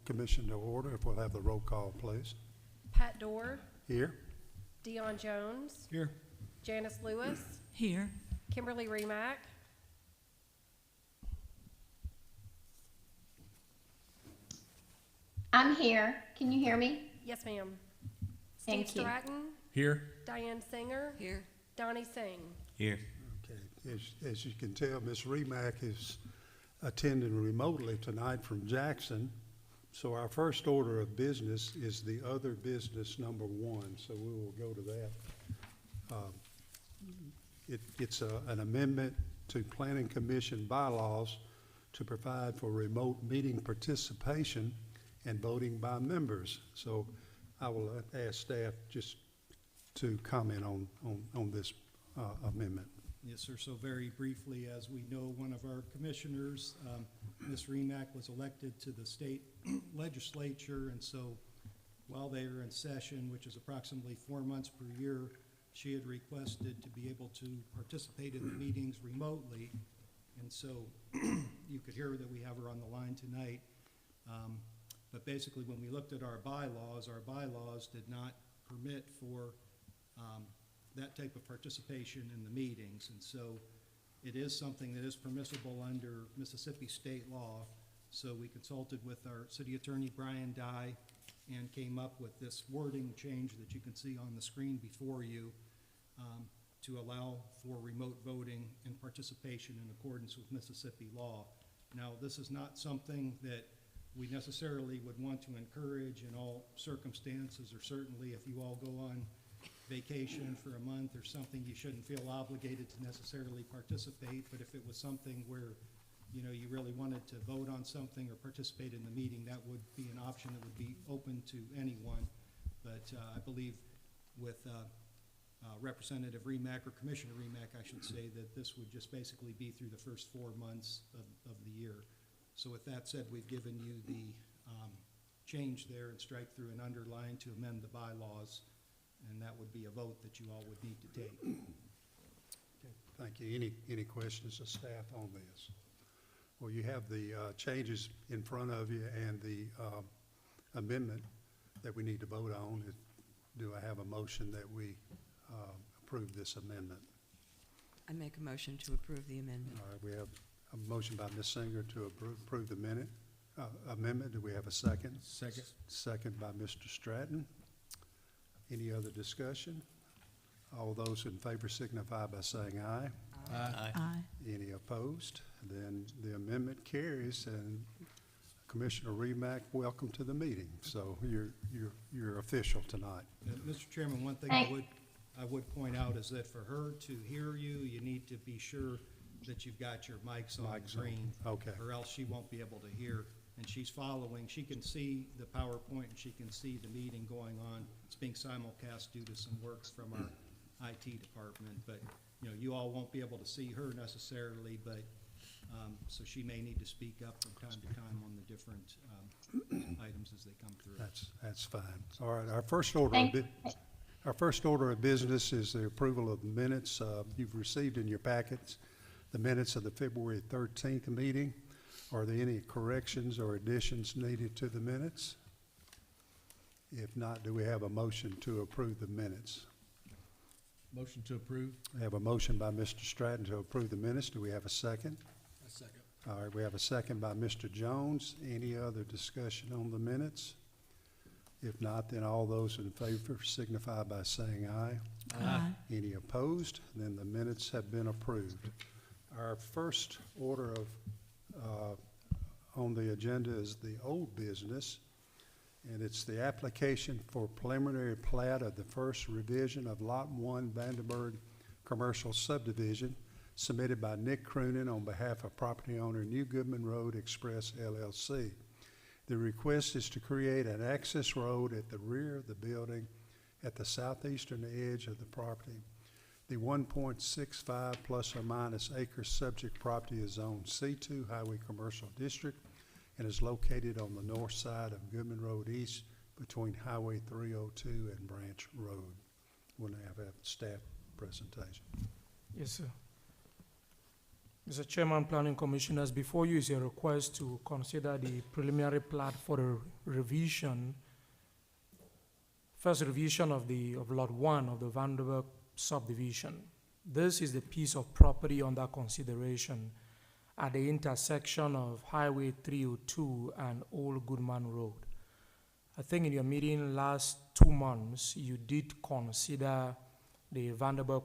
commission to order. If we'll have the roll call, please. Pat Dorr, Here. Dion Jones, Here. Janice Lewis, Here. Kimberly Remack, I'm here. Can you hear me? yes ma'am, Thank Steve you. Stratton, Here. Diane Singer, Here. Donnie Singh. Here. Okay. As you can tell, Ms. Remack is attending remotely tonight from Jackson. So our first order of business is the other business number 1. So we will go to that. It's an amendment to Planning Commission bylaws to provide for remote meeting participation and voting by members. So I will ask staff just to comment on this amendment. Yes, sir. So very briefly, as we know, one of our commissioners, Ms. Remack, was elected to the state legislature, and so while they are in session, which is approximately 4 months per year, she had requested to be able to participate in the meetings remotely. And so you could hear that we have her on the line tonight. But basically, when we looked at our bylaws did not permit for that type of participation in the meetings. And so it is something that is permissible under Mississippi state law. So we consulted with our city attorney, Brian Dye, and came up with this wording change that you can see on the screen before you to allow for remote voting and participation in accordance with Mississippi law. Now, this is not something that we necessarily would want to encourage in all circumstances, or certainly if you all go on vacation for a month or something, you shouldn't feel obligated to necessarily participate. But if it was something where, you know, you really wanted to vote on something or participate in the meeting, that would be an option that would be open to anyone. But I believe with Representative Remack, or Commissioner Remack, I should say, that this would just basically be through the first 4 months of the year. So with that said, we've given you the change there and strike through and underline to amend the bylaws, and that would be a vote that you all would need to take. Okay, thank you. Any questions of staff on this? Well, you have the changes in front of you and the amendment that we need to vote on. Do I have a motion that we approve this amendment? I make a motion to approve the amendment. All right, we have a motion by Ms. Singer to approve the amendment. Do we have a second? Second. Second by Mr. Stratton. Any other discussion? All those in favor signify by saying aye. Aye. Aye. Any opposed? Then the amendment carries, and Commissioner Remack, welcome to the meeting. So you're official tonight. Mr. Chairman, one thing Thank- I would point out is that for her to hear you, you need to be sure that you've got your mics on Mics on. green. Okay. Or else she won't be able to hear. And she's following, she can see the PowerPoint and she can see the meeting going on. It's being simulcast due to some work from our IT department. But, you know, you all won't be able to see her necessarily, but, so she may need to speak up from time to time on the different items as they come through. That's fine. All right, our first order of business is the approval of the minutes. You've received in your packets the minutes of the February 13th meeting. Are there any corrections or additions needed to the minutes? If not, do we have a motion to approve the minutes? Motion to approve. I have a motion by Mr. Stratton to approve the minutes. Do we have a second? A second. All right, we have a second by Mr. Jones. Any other discussion on the minutes? If not, then all those in favor signify by saying aye. Aye. Any opposed? Then the minutes have been approved. Our first order of on the agenda is the old business, and it's the application for preliminary plat of the first revision of Lot 1 Vandenberg Commercial Subdivision submitted by Nick Croonin on behalf of property owner New Goodman Road Express LLC. The request is to create an access road at the rear of the building at the southeastern edge of the property. The 1.65 plus or minus acres subject property is zoned C2 Highway Commercial District and is located on the north side of Goodman Road East between Highway 302 and Branch Road. We'll now have a staff presentation. Yes, sir. Mr. Chairman, Planning Commissioners, before you is a request to consider the preliminary plat for the revision, first revision of Lot 1 of the Vanderbilt subdivision. This is the piece of property under consideration at the intersection of Highway 302 and Old Goodman Road. I think in your meeting last 2 months, you did consider the Vanderbilt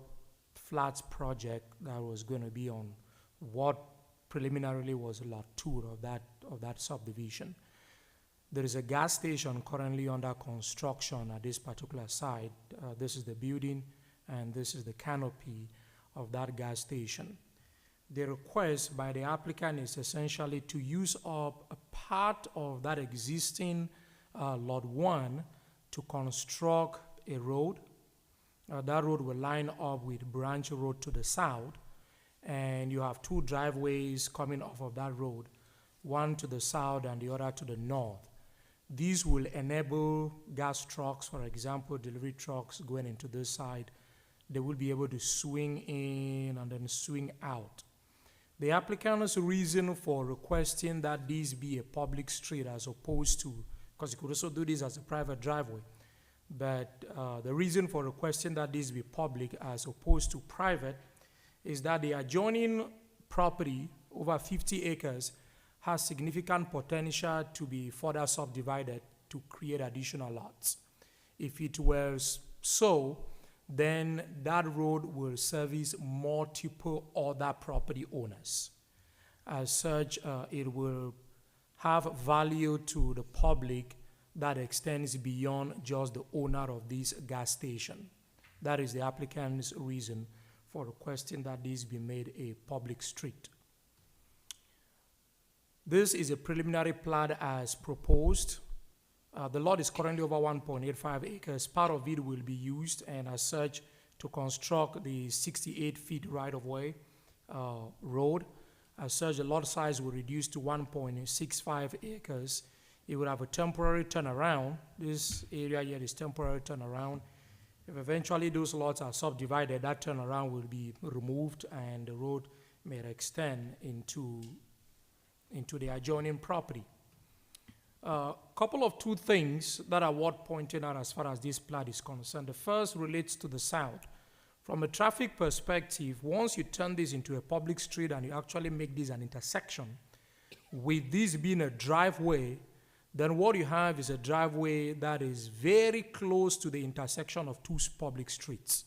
Flats project that was going to be on what preliminarily was Lot 2 of that subdivision. There is a gas station currently under construction at this particular site. This is the building, and this is the canopy of that gas station. The request by the applicant is essentially to use up a part of that existing Lot 1 to construct a road. That road will line up with Branch Road to the south, and you have 2 driveways coming off of that road, one to the south and the other to the north. These will enable gas trucks, for example, delivery trucks going into this side. They will be able to swing in and then swing out. The applicant's reason for requesting that this be a public street as opposed to, because you could also do this as a private driveway, but the reason for requesting that this be public as opposed to private is that the adjoining property, over 50 acres, has significant potential to be further subdivided to create additional lots. If it were so, then that road will service multiple other property owners. As such, it will have value to the public that extends beyond just the owner of this gas station. That is the applicant's reason for requesting that this be made a public street. This is a preliminary plat as proposed. The lot is currently over 1.85 acres. Part of it will be used, and as such, to construct the 68 feet right-of-way road. As such, the lot size will reduce to 1.65 acres. It will have a temporary turnaround. This area here is temporary turnaround. If eventually those lots are subdivided, that turnaround will be removed and the road may extend into the adjoining property. Couple of 2 things that are worth pointing out as far as this plat is concerned. The first relates to the south. From a traffic perspective, once you turn this into a public street and you actually make this an intersection, with this being a driveway, then what you have is a driveway that is very close to the intersection of 2 public streets.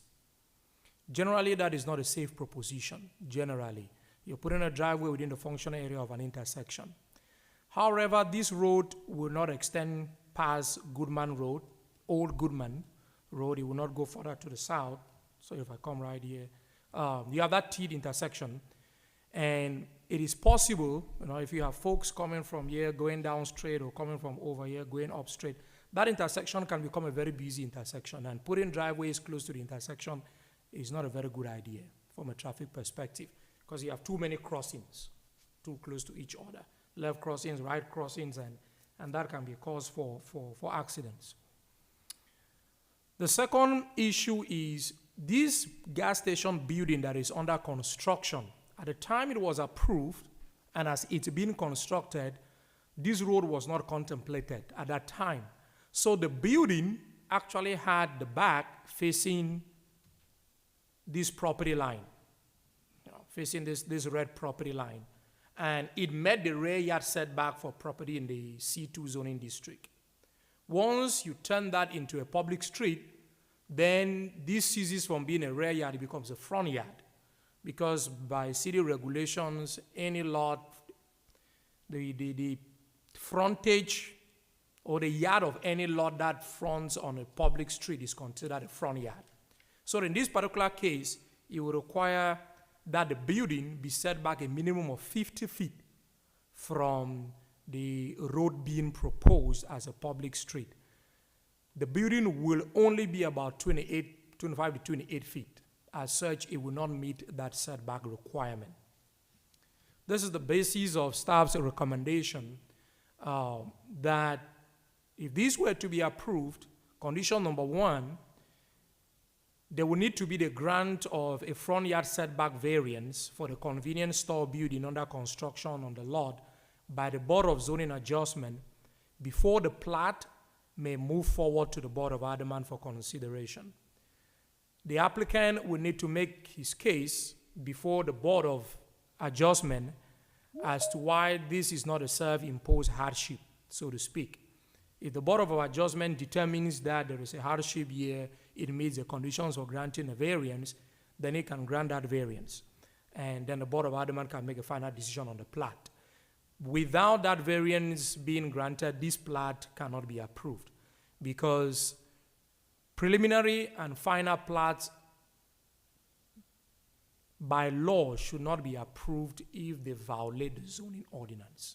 Generally, that is not a safe proposition, generally. You're putting a driveway within the functional area of an intersection. However, this road will not extend past Goodman Road, Old Goodman Road. It will not go further to the south. So if I come right here, you have that T intersection. And it is possible, if you have folks coming from here, going down straight, or coming from over here, going up straight, that intersection can become a very busy intersection. And putting driveways close to the intersection is not a very good idea from a traffic perspective, because you have too many crossings, too close to each other. Left crossings, right crossings, and that can be a cause for accidents. The second issue is this gas station building that is under construction. At the time it was approved, and as it's been constructed, this road was not contemplated at that time. So the building actually had the back facing this property line, facing this red property line. And it met the rear yard setback for property in the C2 zoning district. Once you turn that into a public street, then this ceases from being a rear yard, it becomes a front yard. Because by city regulations, any lot, the frontage or the yard of any lot that fronts on a public street is considered a front yard. So in this particular case, it will require that the building be set back a minimum of 50 feet from the road being proposed as a public street. The building will only be about 25 to 28 feet. As such, it will not meet that setback requirement. This is the basis of staff's recommendation that if this were to be approved, condition number 1, there will need to be the grant of a front yard setback variance for the convenience store building under construction on the lot by the Board of Zoning Adjustment before the plat may move forward to the Board of Alderman for consideration. The applicant will need to make his case before the Board of Adjustment as to why this is not a self-imposed hardship, so to speak. If the Board of Adjustment determines that there is a hardship here, it meets the conditions for granting a variance, then it can grant that variance. And then the Board of Alderman can make a final decision on the plat. Without that variance being granted, this plat cannot be approved because preliminary and final plats by law should not be approved if they violate the zoning ordinance.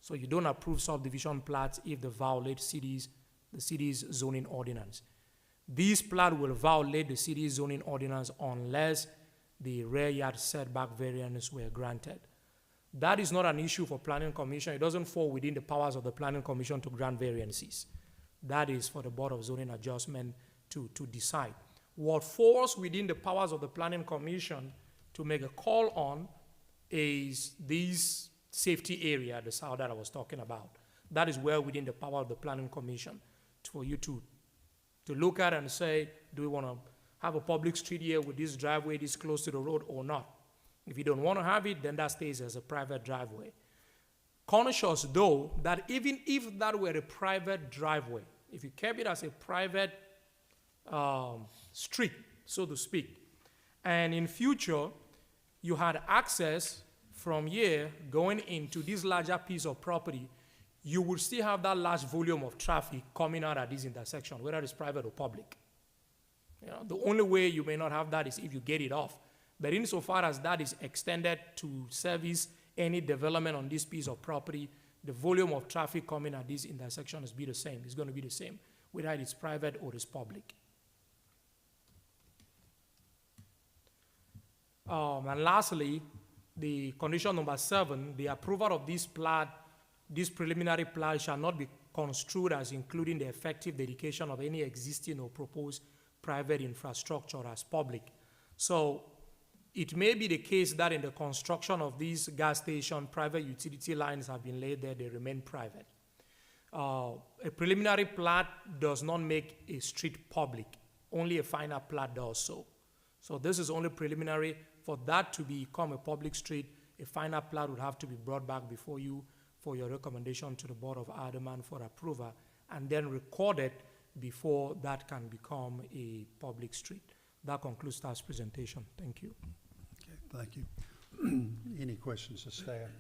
So you don't approve subdivision plats if they violate the city's zoning ordinance. This plat will violate the city's zoning ordinance unless the rear yard setback variance were granted. That is not an issue for Planning Commission. It doesn't fall within the powers of the Planning Commission to grant variances. That is for the Board of Zoning Adjustment to decide. What falls within the powers of the Planning Commission to make a call on is this safety area, the south that I was talking about. That is well within the power of the Planning Commission for you to look at and say, do we want to have a public street here with this driveway this close to the road or not? If you don't want to have it, then that stays as a private driveway. Conscious, though, that even if that were a private driveway, if you kept it as a private street, so to speak, and in future, you had access from here going into this larger piece of property, you would still have that large volume of traffic coming out at this intersection, whether it's private or public. You know, the only way you may not have that is if you get it off. But insofar as that is extended to service any development on this piece of property, the volume of traffic coming at this intersection is be the same. It's going to be the same, whether it's private or it's public. And lastly, the condition number 7, the approval of this plat, this preliminary plat shall not be construed as including the effective dedication of any existing or proposed private infrastructure as public. So it may be the case that in the construction of this gas station, private utility lines have been laid there, they remain private. A preliminary plat does not make a street public. Only a final plat does so. So this is only preliminary. For that to become a public street, a final plat would have to be brought back before you for your recommendation to the Board of Alderman for approval, and then recorded before that can become a public street. That concludes staff's presentation. Thank you. Okay, thank you. Any questions of staff?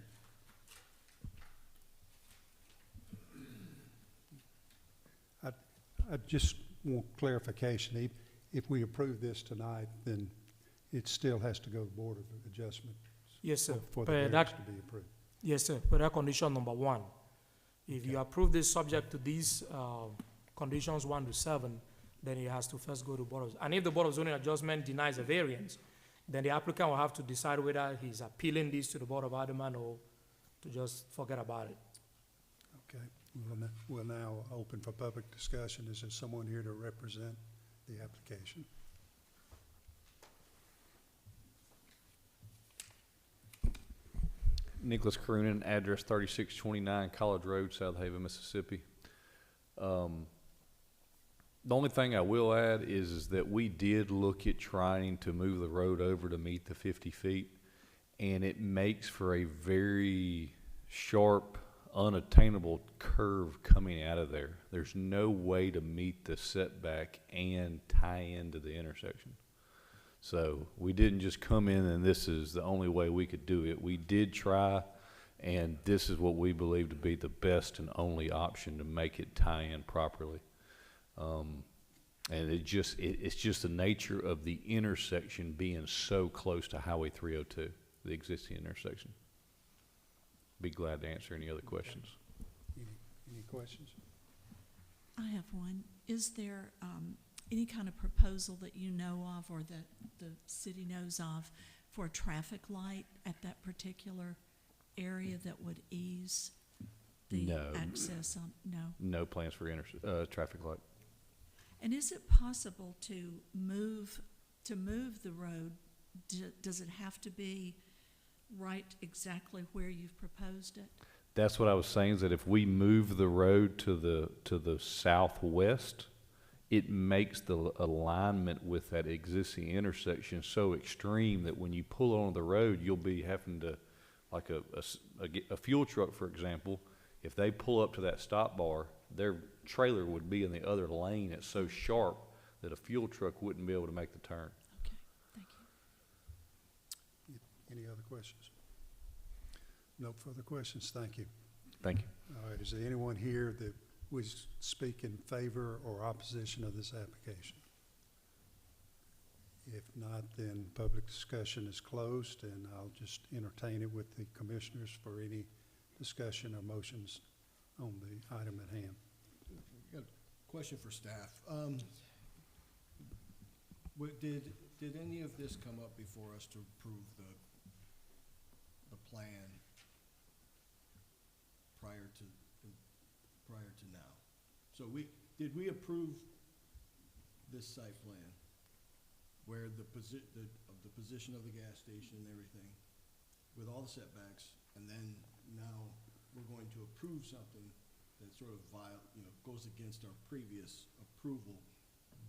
I just want clarification. If we approve this tonight, then it still has to go to the Board of Adjustment. Yes, sir. For the But variance to be approved. yes, sir. But that condition number 1. If you approve this subject to these conditions 1 to 7, then it has to first go to Board of, and if the Board of Zoning Adjustment denies a variance, then the applicant will have to decide whether he's appealing this to the Board of Alderman or to just forget about it. Okay, we'll now open for public discussion. Is there someone here to represent the application? Nicholas Carunin, address 3629 College Road, South Haven, Mississippi. The only thing I will add is that we did look at trying to move the road over to meet the 50 feet, and it makes for a very sharp, unattainable curve coming out of there. There's no way to meet the setback and tie into the intersection. So we didn't just come in and this is the only way we could do it. We did try, and this is what we believe to be the best and only option to make it tie in properly. And it's just the nature of the intersection being so close to Highway 302, the existing intersection. Be glad to answer any other questions. Any questions? I have one. Is there any kind of proposal that you know of or that the city knows of for a traffic light at that particular area that would ease the No. access on? No. No plans for traffic light. And is it possible to move the road? Does it have to be right exactly where you've proposed it? That's what I was saying, is that if we move the road to the southwest, it makes the alignment with that existing intersection so extreme that when you pull onto the road, you'll be having to, like a fuel truck, for example, if they pull up to that stop bar, their trailer would be in the other lane. It's so sharp that a fuel truck wouldn't be able to make the turn. Okay, thank you. Any other questions? No further questions, thank you. Thank you. All right, is there anyone here that would speak in favor or opposition of this application? If not, then public discussion is closed, and I'll just entertain it with the commissioners for any discussion or motions on the item at hand. Got a question for staff. Did any of this come up before us to approve the plan prior to now? So did we approve this site plan where the position of the gas station and everything with all the setbacks, and then now we're going to approve something that sort of goes against our previous approval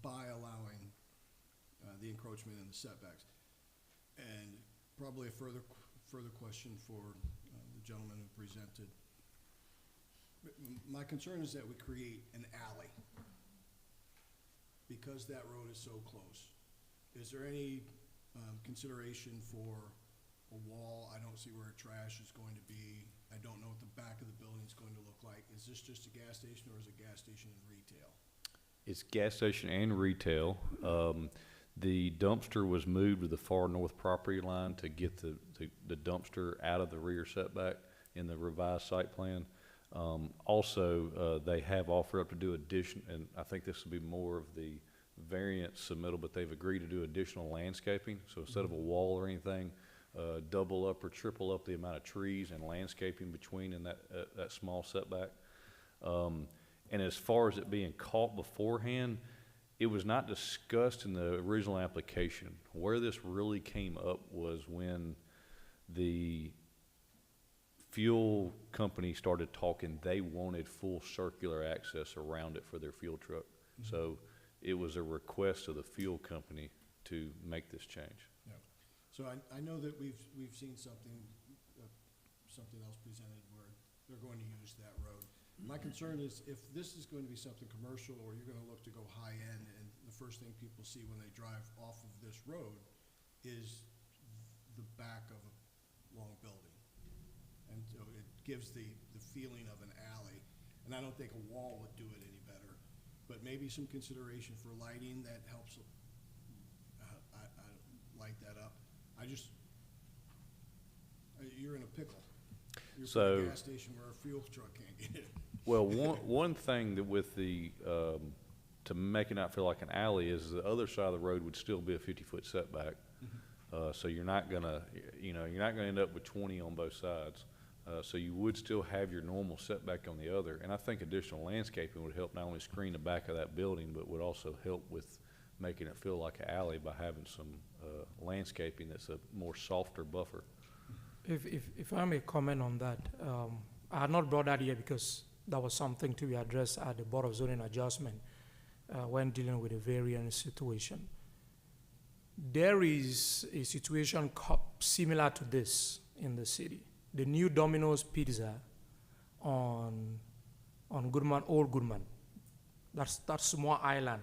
by allowing the encroachment and the setbacks? And probably a further question for the gentleman who presented. My concern is that we create an alley because that road is so close. Is there any consideration for a wall? I don't see where trash is going to be. I don't know what the back of the building is going to look like. Is this just a gas station, or is it gas station and retail? It's gas station and retail. The dumpster was moved to the far north property line to get the dumpster out of the rear setback in the revised site plan. Also, they have offered up to do addition, and I think this will be more of the variance submittal, but they've agreed to do additional landscaping. So instead of a wall or anything, double up or triple up the amount of trees and landscaping between in that small setback. And as far as it being caught beforehand, it was not discussed in the original application. Where this really came up was when the fuel company started talking. They wanted full circular access around it for their fuel truck. Mm-hmm. So it was a request of the fuel company to make this change. Yeah. So I know that we've seen something else presented where they're going to use that road. My concern is if this is going to be something commercial, or you're going to look to go high end, and the first thing people see when they drive off of this road is the back of a long building. And so it gives the feeling of an alley. And I don't think a wall would do it any better, but maybe some consideration for lighting that helps light that up. You're in a pickle. You're So, at a gas station where a fuel truck can't get in. well, one thing that with the, to make it not feel like an alley is the other side of the road would still be a 50-foot setback. So you're not gonna end up with 20 on both sides. So you would still have your normal setback on the other. And I think additional landscaping would help not only screen the back of that building, but would also help with making it feel like an alley by having some landscaping that's a more softer buffer. If I may comment on that, I had not brought that here because that was something to be addressed at the Board of Zoning Adjustment when dealing with a variance situation. There is a situation similar to this in the city. The new Domino's Pizza on Goodman, Old Goodman. That's small island.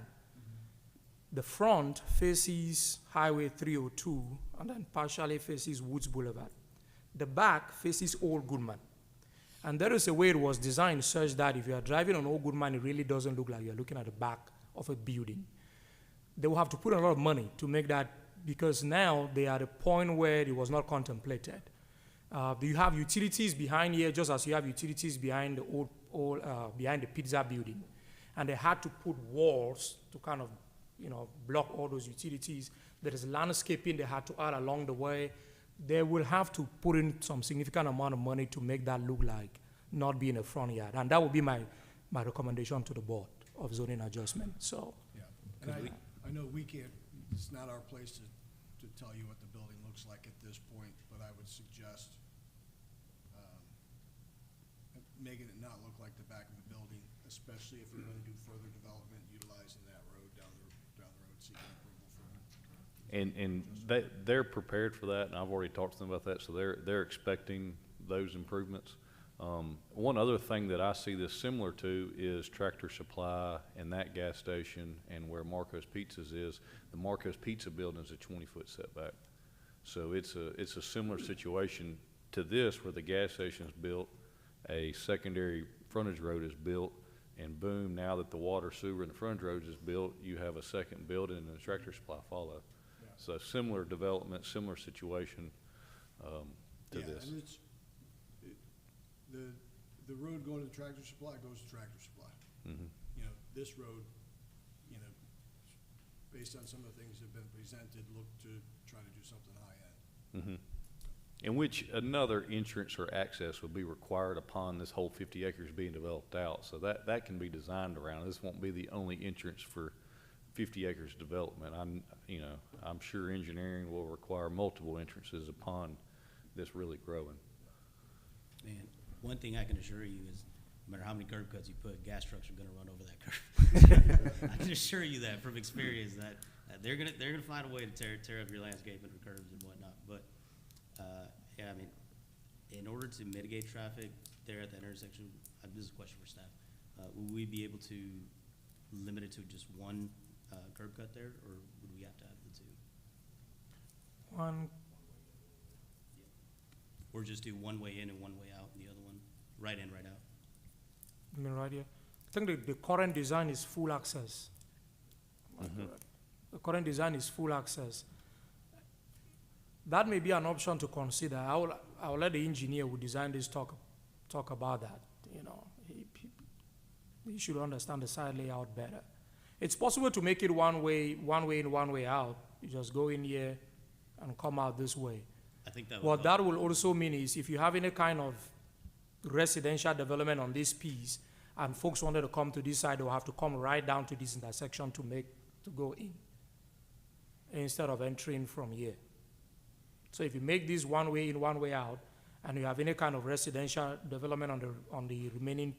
The front faces Highway 302 and then partially faces Woods Boulevard. The back faces Old Goodman. And there is a way it was designed such that if you are driving on Old Goodman, it really doesn't look like you're looking at the back of a building. They will have to put a lot of money to make that, because now they are at a point where it was not contemplated. You have utilities behind here, just as you have utilities behind the behind the pizza building. And they had to put walls to kind of, block all those utilities. There is landscaping they had to add along the way. They will have to put in some significant amount of money to make that look like not being a front yard. And that would be my recommendation to the Board of Zoning Adjustment. So. Yeah, And I know we can't, it's not our place to tell you what the building looks like at this point, but I would suggest making it not look like the back of the building, especially if you're gonna do further development utilizing that road down the road, seeking approval from. And they're prepared for that, and I've already talked to them about that, so they're expecting those improvements. One other thing that I see this similar to is Tractor Supply and that gas station and where Marco's Pizzas is. The Marco's Pizza building is a 20-foot setback. So it's a similar situation to this, where the gas station's built, a secondary frontage road is built, and boom, now that the water, sewer, and the frontage roads is built, you have a second building and a Tractor Supply follow. Yeah. So similar development, similar situation to Yeah, this. and the road going to the Tractor Supply goes to Tractor Supply. Mhm. You know, this road, you know, based on some of the things that have been presented, look to try to do something high-end. Mhm. In which another entrance or access would be required upon this whole 50 acres being developed out. So that can be designed around. This won't be the only entrance for 50 acres development. I'm sure engineering will require multiple entrances upon this really growing. Man, one thing I can assure you is, no matter how many curb cuts you put, gas trucks are gonna run over that curb. I can assure you that from experience, that they're gonna find a way to tear up your landscape and curbs and whatnot. But yeah, I mean, in order to mitigate traffic there at the intersection, this is a question for staff. Will we be able to limit it to just one curb cut there, or would we have to have the two? One, Or just do one way in and one way out, and the other one right in, right out? I mean, right here. I think the current design is full access. Am I correct? The current design is full access. That may be an option to consider. I will let the engineer who designed this talk about that. You know, he should understand the side layout better. It's possible to make it one way in, one way out. You just go in here and come out this way. I think that would What help. that will also mean is if you have any kind of residential development on this piece and folks wanted to come to this side, they'll have to come right down to this intersection to go in instead of entering from here. So if you make this one way in, one way out, and you have any kind of residential development on the remaining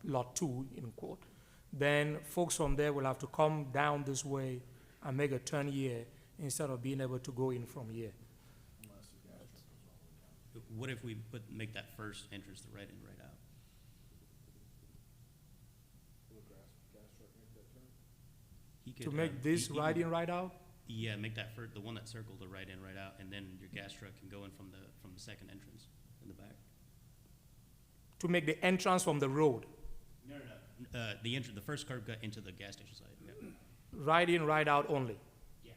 lot 2, in quote, then folks from there will have to come down this way and make a turn here instead of being able to go in from here. What if we make that first entrance the right in, right out? He To could, make this he right could- in, right out? Yeah, make that the one that circled the right in, right out, and then your gas truck can go in from the second entrance in the back. To make the entrance from the road. No. The first curb cut into the gas station side. Yeah. Right in, right out only. Yeah.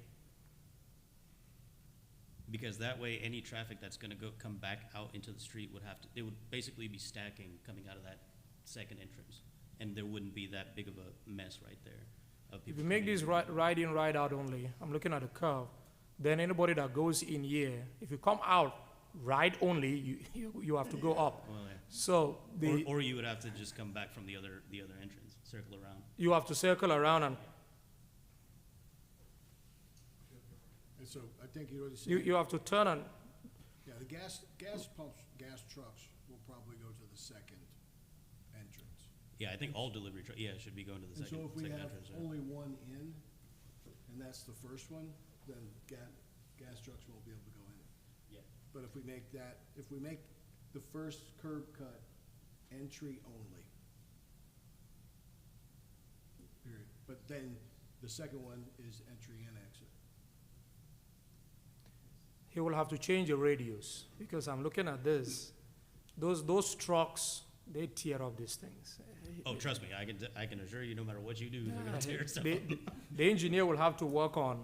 Because that way, any traffic that's gonna come back out into the street it would basically be stacking coming out of that second entrance, and there wouldn't be that big of a mess right there of If people. you make coming this in. right in, right out only, I'm looking at the curve, then anybody that goes in here, if you come out right only, you have to go up. Well, yeah. So Or you would have to just come back from the other entrance, circle around. you have to circle around and And so I think you already said. you have to turn and, Yeah, the gas pumps, gas trucks will probably go to the second entrance. Yeah, I think all delivery it should be going to the And so second if we have entrance. Yeah. only one in, and that's the first one, then gas trucks won't be able to go in. Yeah. But if we make the first curb cut entry only. Period. But then the second one is entry and exit. he will have to change the radius, because I'm looking at this, those trucks, they tear up these things. Oh, trust me, I can assure you, no matter what you do, they're gonna tear stuff up. The engineer will have to work on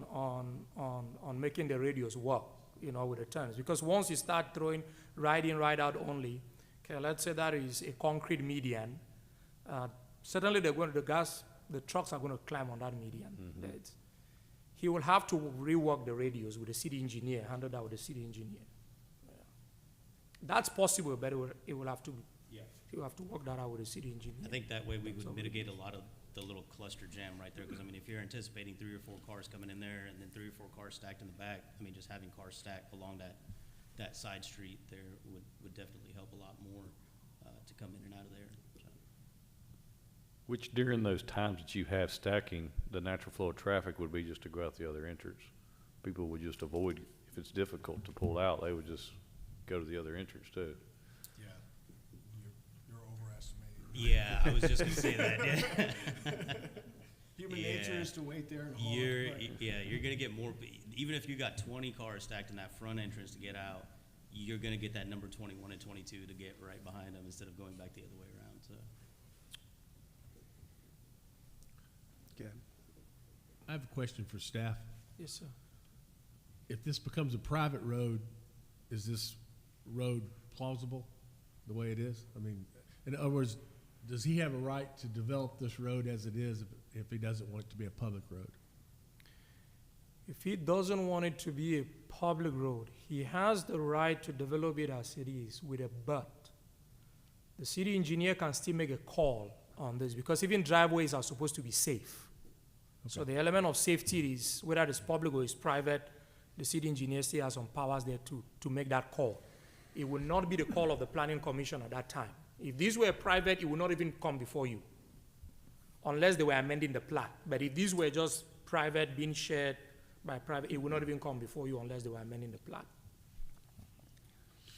making the radius work, with the turns. Because once you start throwing right in, right out only, okay, let's say that is a concrete median, certainly the trucks are going to climb on that median. He will have to rework the radius with the city engineer, handle that with the city engineer. Yeah. That's possible, but it will have to Yeah. You have to work that out with the city engineer. I think that way we That's would all we mitigate a lot of the little cluster jam right there, because I mean, if you're anticipating 3 or 4 cars coming in there and then 3 or 4 cars stacked in the back, I mean, just having cars stacked along that side street there would definitely help a lot more, to come in and out of there, so. Which during those times that you have stacking, the natural flow of traffic would be just to go out the other entrance. People would just avoid, if it's difficult to pull out, they would just go to the other entrance too. Yeah, you're overestimating. Yeah, I was just gonna say that. Human Yeah. nature is to wait there and haul. You're gonna get more, even if you got 20 cars stacked in that front entrance to get out, you're gonna get that number 21 and 22 to get right behind them instead of going back the other way around, so. Okay. I have a question for staff. Yes, sir. If this becomes a private road, is this road plausible the way it is? I mean, in other words, does he have a right to develop this road as it is if he doesn't want it to be a public road? If he doesn't want it to be a public road, he has the right to develop it as it is with a but. The city engineer can still make a call on this because even driveways are supposed to be safe. So the element of safety is whether it's public or it's private, the city engineer still has some powers there to make that call. It will not be the call of the planning commission at that time. If these were private, it would not even come before you unless they were amending the plat. But if these were just private, being shared by private, it would not even come before you unless they were amending the plat.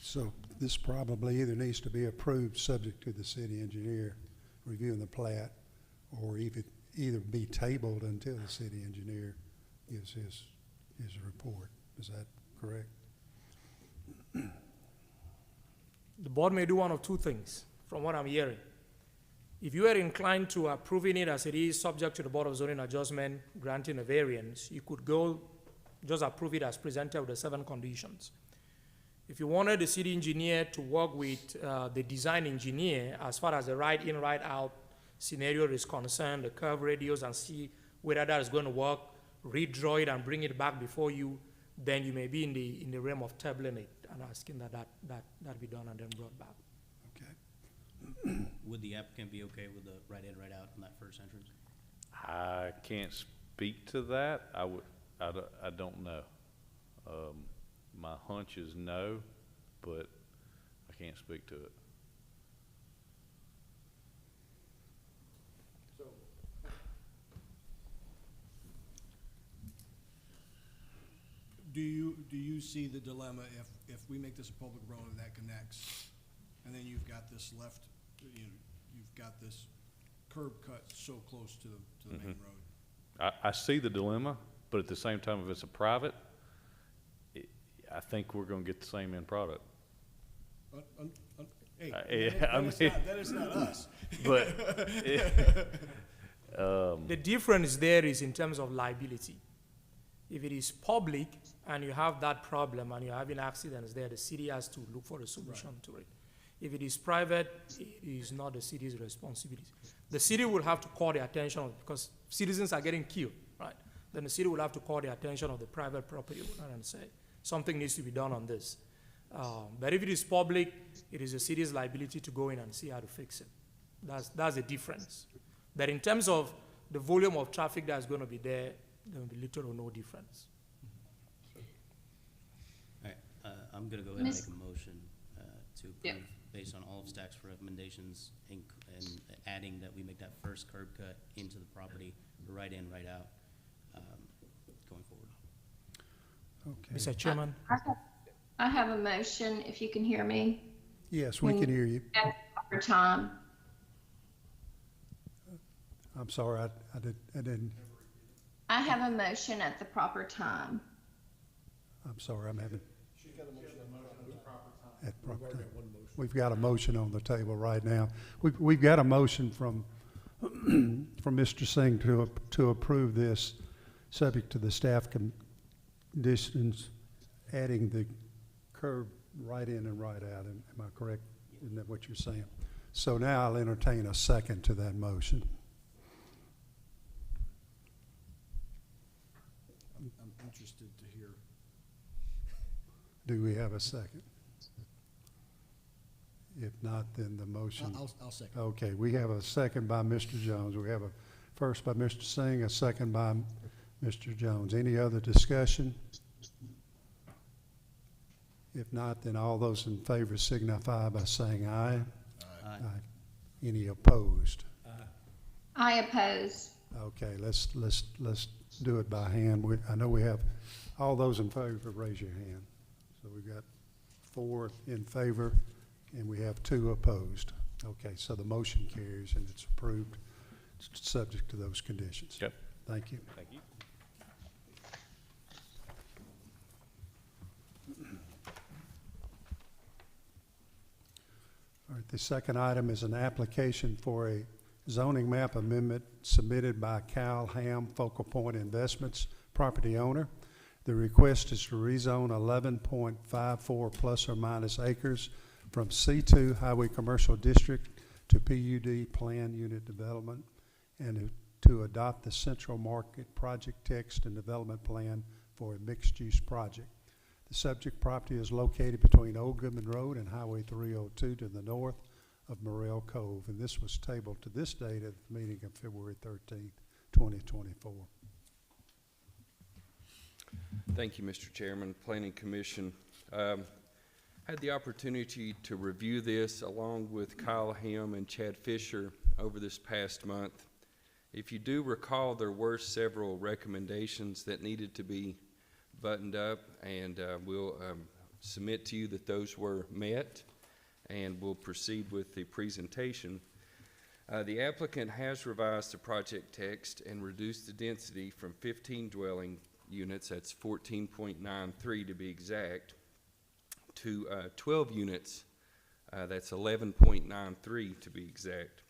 So this probably either needs to be approved subject to the city engineer reviewing the plat, or either be tabled until the city engineer gives his report. Is that correct? The board may do one of two things, from what I'm hearing. If you are inclined to approving it as it is, subject to the Board of Zoning Adjustment granting a variance, you could go just approve it as presented with the 7 conditions. If you wanted the city engineer to work with the design engineer as far as the right-in, right-out scenario is concerned, the curve radius, and see whether that is going to work, redraw it and bring it back before you, then you may be in the realm of tabling it and asking that be done and then brought back. Okay. Would the applicant be okay with the right in, right out on that first entrance? I can't speak to that. I don't know. My hunch is no, but I can't speak to it. Do you see the dilemma if we make this a public road and that connects, and then you've got this you've got this curb cut so close to the main road? I see the dilemma, but at the same time, if it's a private, I think we're going to get the same end product. Hey, I mean, that is not us. But The difference there is in terms of liability. If it is public and you have that problem and you're having accidents there, the city has to look for a solution to it. If it is private, it is not the city's responsibility. The city will have to call the attention of, because citizens are getting killed, right? Then the city will have to call the attention of the private property owner and say, something needs to be done on this. But if it is public, it is the city's liability to go in and see how to fix it. That's the difference. But in terms of the volume of traffic that's going to be there will be little or no difference. All right, I'm gonna go ahead and Miss- make a motion, to Yep. approve based on all of staff's recommendations and adding that we make that first curb cut into the property, right in, right out, going forward. Okay. Mr. Chairman, I have a motion, if you can hear me, Yes, we can hear you. at the proper time. I'm sorry, I didn't, I have a motion at the proper time. I'm sorry, I'm having. At proper time. We've got a motion on the table right now. We've got a motion from Mr. Singh to approve this, subject to the staff conditions, adding the curb right in and right out. Am I correct? Isn't that what you're saying? So now I'll entertain a second to that motion. I'm interested to hear. Do we have a second? If not, then the motion. I'll second. Okay, we have a second by Mr. Jones. We have a first by Mr. Singh, a second by Mr. Jones. Any other discussion? If not, then all those in favor signify by saying aye. Aye. Any opposed? I oppose. Okay, let's do it by hand. I know we have, all those in favor, raise your hand. So we've got 4 in favor, and we have 2 opposed. Okay, so the motion carries and it's approved, subject to those conditions. Okay. Thank you. Thank you. All right, the second item is an application for a zoning map amendment submitted by Cal Ham Focal Point Investments, property owner. The request is to rezone 11.54 plus or minus acres from C2 Highway Commercial District to PUD Plan Unit Development and to adopt the Central Market Project Text and Development Plan for a mixed-use project. The subject property is located between Old Goodman Road and Highway 302 to the north of Morrell Cove, and this was tabled to this date at the meeting of February 13th, 2024. Thank you, Mr. Chairman. Planning Commission. Had the opportunity to review this along with Kyle Ham and Chad Fisher over this past month. If you do recall, there were several recommendations that needed to be buttoned up, and we'll submit to you that those were met, and we'll proceed with the presentation. The applicant has revised the project text and reduced the density from 15 dwelling units, that's 14.93 to be exact, to 12 units, that's 11.93 to be exact.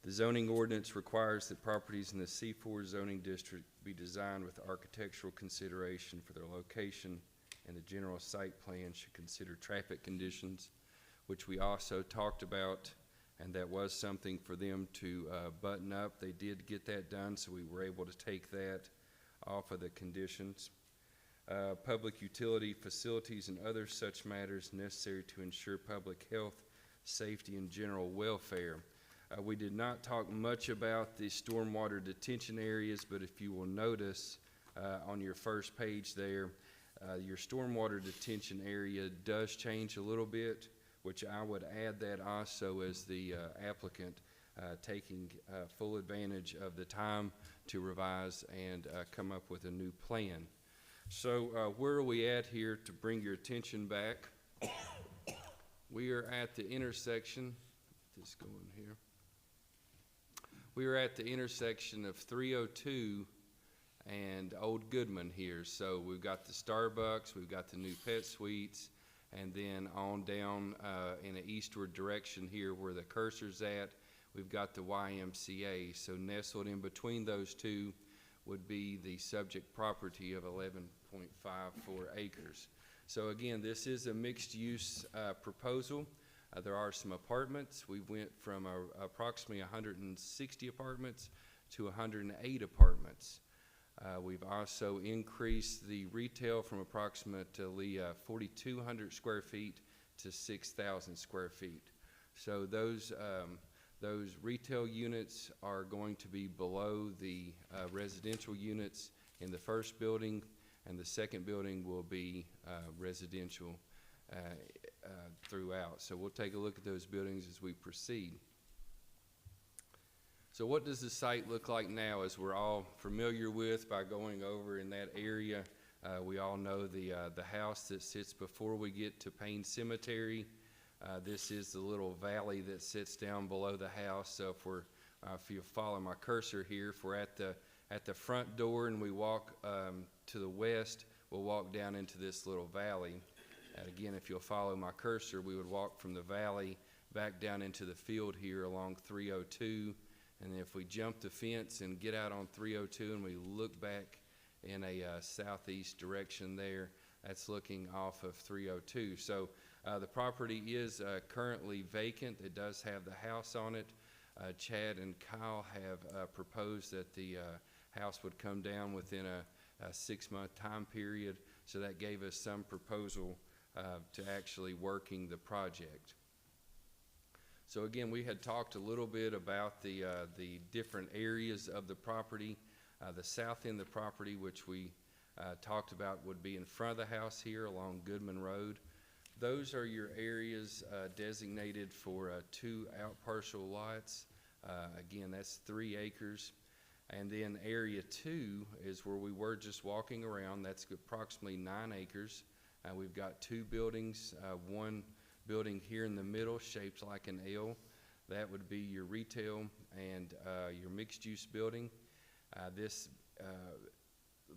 The zoning ordinance requires that properties in the C4 zoning district be designed with architectural consideration for their location, and the general site plan should consider traffic conditions, which we also talked about, and that was something for them to button up. They did get that done, so we were able to take that off of the conditions. Public utility facilities and other such matters necessary to ensure public health, safety, and general welfare. We did not talk much about the stormwater detention areas, but if you will notice on your first page there, your stormwater detention area does change a little bit, which I would add that also as the applicant taking full advantage of the time to revise and come up with a new plan. So where are we at here to bring your attention back? We are at the intersection, get this going here. We are at the intersection of 302 and Old Goodman here. So we've got the Starbucks, we've got the new Pet Suites, and then on down in an eastward direction here where the cursor's at, we've got the YMCA. So nestled in between those two would be the subject property of 11.54 acres. So again, this is a mixed-use proposal. There are some apartments. We went from approximately 160 apartments to 108 apartments. We've also increased the retail from approximately 4,200 square feet to 6,000 square feet. So those retail units are going to be below the residential units in the first building, and the second building will be residential throughout. So we'll take a look at those buildings as we proceed. So what does the site look like now, as we're all familiar with by going over in that area? We all know the house that sits before we get to Payne Cemetery. This is the little valley that sits down below the house. So if you follow my cursor here, if we're at the front door and we walk to the west, we'll walk down into this little valley. And again, if you'll follow my cursor, we would walk from the valley back down into the field here along 302. And if we jump the fence and get out on 302 and we look back in a southeast direction there, that's looking off of 302. So the property is currently vacant. It does have the house on it. Chad and Kyle have proposed that the house would come down within a 6-month time period. So that gave us some proposal to actually working the project. So again, we had talked a little bit about the different areas of the property. The south end of the property, which we talked about, would be in front of the house here along Goodman Road. Those are your areas designated for 2 out parcel lots. Again, that's 3 acres. And then area 2 is where we were just walking around. That's approximately 9 acres. We've got 2 buildings, one building here in the middle shaped like an L. That would be your retail and your mixed use building. This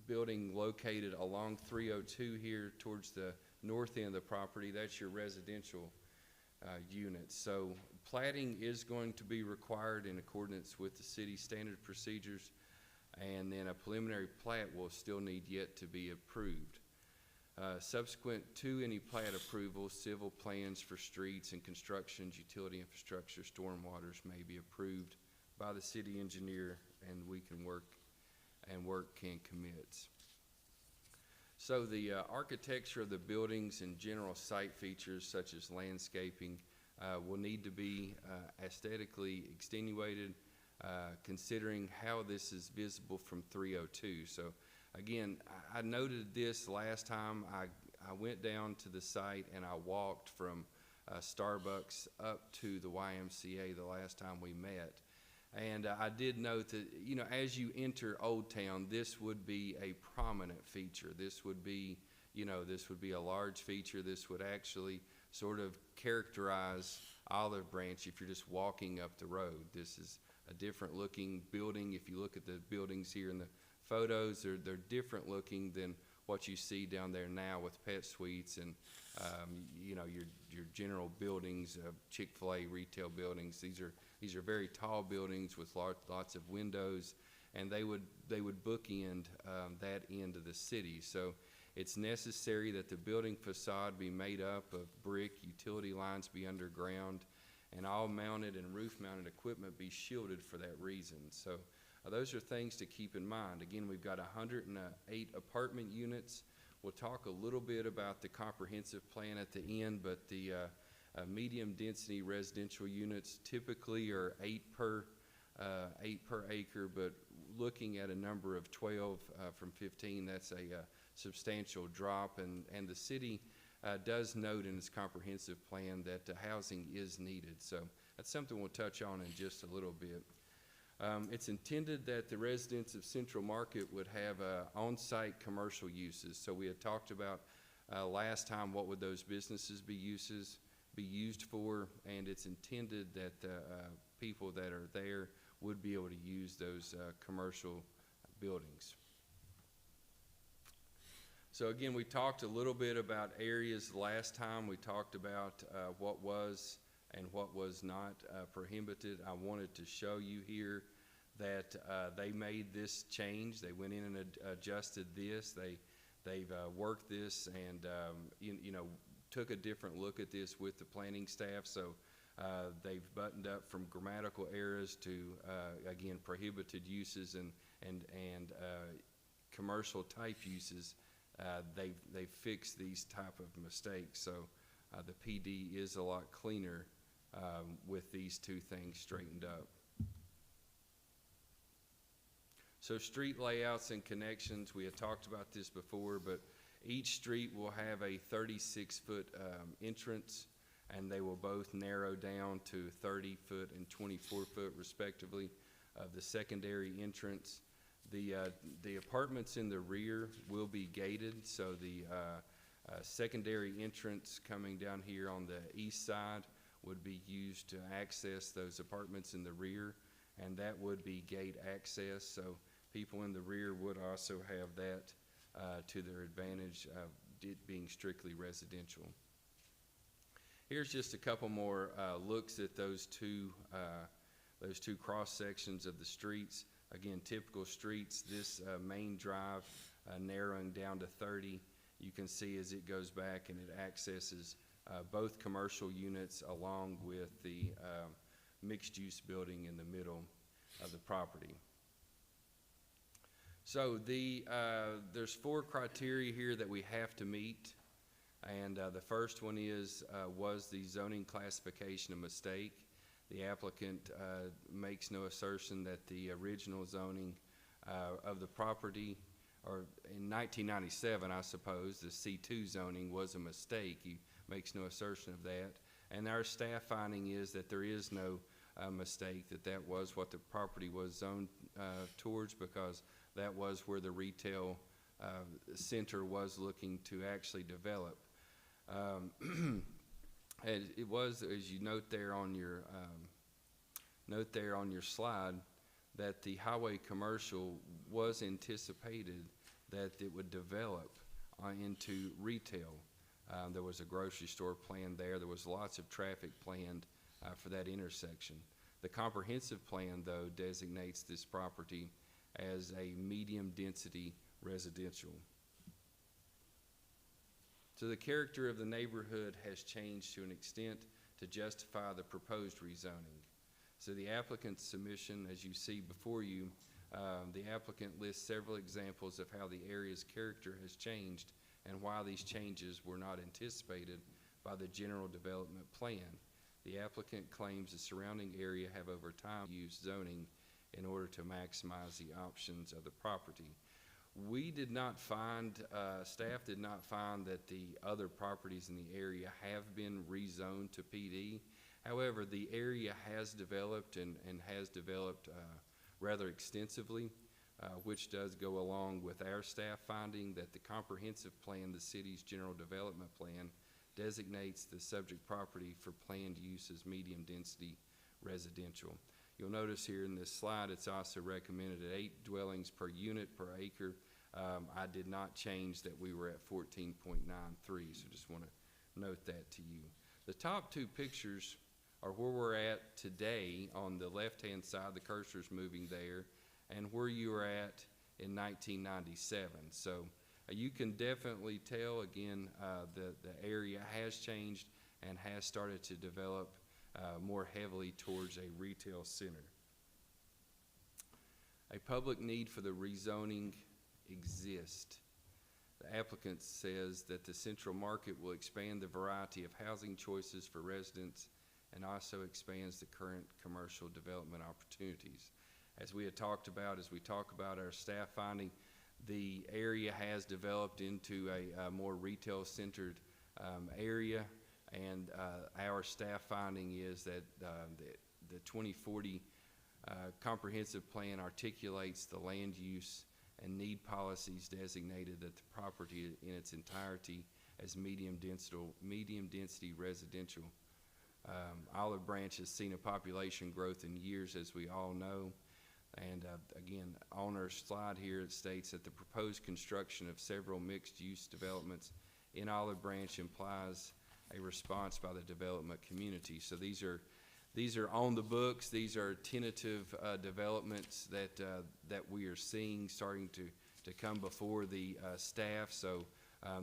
building located along 302 here towards the north end of the property, that's your residential units. So platting is going to be required in accordance with the city standard procedures, and then a preliminary plat will still need yet to be approved. Subsequent to any plat approval, civil plans for streets and constructions, utility infrastructure, stormwaters may be approved by the city engineer, and we can work can commence. So the architecture of the buildings and general site features such as landscaping will need to be aesthetically extenuated, considering how this is visible from 302. So again, I noted this last time. I went down to the site and I walked from Starbucks up to the YMCA the last time we met. And I did note that, you know, as you enter Old Town, this would be a prominent feature. This would be, you know, this would be a large feature. This would actually sort of characterize Olive Branch if you're just walking up the road. This is a different looking building. If you look at the buildings here in the photos, they're different looking than what you see down there now with Pet Suites and, you know, your general buildings, Chick-fil-A retail buildings. These are very tall buildings with lots of windows, and they would bookend that end of the city. So it's necessary that the building facade be made up of brick, utility lines be underground, and all mounted and roof-mounted equipment be shielded for that reason. So those are things to keep in mind. Again, we've got 108 apartment units. We'll talk a little bit about the comprehensive plan at the end, but the medium-density residential units typically are 8 per acre, but looking at a number of 12 from 15, that's a substantial drop, and the city does note in its comprehensive plan that housing is needed. So that's something we'll touch on in just a little bit. It's intended that the residents of Central Market would have on-site commercial uses. So we had talked about last time what would those businesses be used for, and it's intended that the people that are there would be able to use those commercial buildings. So again, we talked a little bit about areas last time. We talked about what was and what was not prohibited. I wanted to show you here that they made this change. They went in and adjusted this. They've worked this and you know, took a different look at this with the planning staff. So they've buttoned up from grammatical errors to again prohibited uses and commercial type uses. They've fixed these type of mistakes. So the PD is a lot cleaner with these two things straightened up. So street layouts and connections, we had talked about this before, but each street will have a 36-foot entrance, and they will both narrow down to 30-foot and 24-foot respectively of the secondary entrance. The apartments in the rear will be gated, so the secondary entrance coming down here on the east side would be used to access those apartments in the rear, and that would be gate access. So people in the rear would also have that to their advantage of it being strictly residential. Here's just a couple more looks at those two cross sections of the streets. Again, typical streets, this main drive narrowing down to 30. You can see as it goes back and it accesses both commercial units along with the mixed-use building in the middle of the property. So there's 4 criteria here that we have to meet, and the first one is, was the zoning classification a mistake? The applicant makes no assertion that the original zoning of the property, or in 1997, I suppose, the C2 zoning was a mistake. He makes no assertion of that. And our staff finding is that there is no mistake, that was what the property was zoned towards, because that was where the retail center was looking to actually develop. And it was, as you note there on your slide, that the highway commercial was anticipated that it would develop into retail. There was a grocery store planned there. There was lots of traffic planned for that intersection. The comprehensive plan, though, designates this property as a medium-density residential. So the character of the neighborhood has changed to an extent to justify the proposed rezoning. So the applicant's submission, as you see before you, the applicant lists several examples of how the area's character has changed and why these changes were not anticipated by the general development plan. The applicant claims the surrounding area have over time used zoning in order to maximize the options of the property. We did not find, staff did not find that the other properties in the area have been rezoned to PD. However, the area has developed and has developed rather extensively, which does go along with our staff finding that the comprehensive plan, the city's general development plan, designates the subject property for planned use as medium-density residential. You'll notice here in this slide, it's also recommended at 8 dwellings per unit per acre. I did not change that we were at 14.93, so just want to note that to you. The top two pictures are where we're at today. On the left-hand side, the cursor's moving there, and where you were at in 1997. So you can definitely tell, again, the area has changed and has started to develop more heavily towards a retail center. A public need for the rezoning exists. The applicant says that the central market will expand the variety of housing choices for residents and also expands the current commercial development opportunities. As we had talked about, as we talk about our staff finding, the area has developed into a more retail-centered area, and our staff finding is that the 2040 comprehensive plan articulates the land use and need policies designated that the property in its entirety as medium density residential. Olive Branch has seen a population growth in years, as we all know. And again, on our slide here, it states that the proposed construction of several mixed-use developments in Olive Branch implies a response by the development community. So these are on the books. These are tentative developments that we are seeing starting to come before the staff. So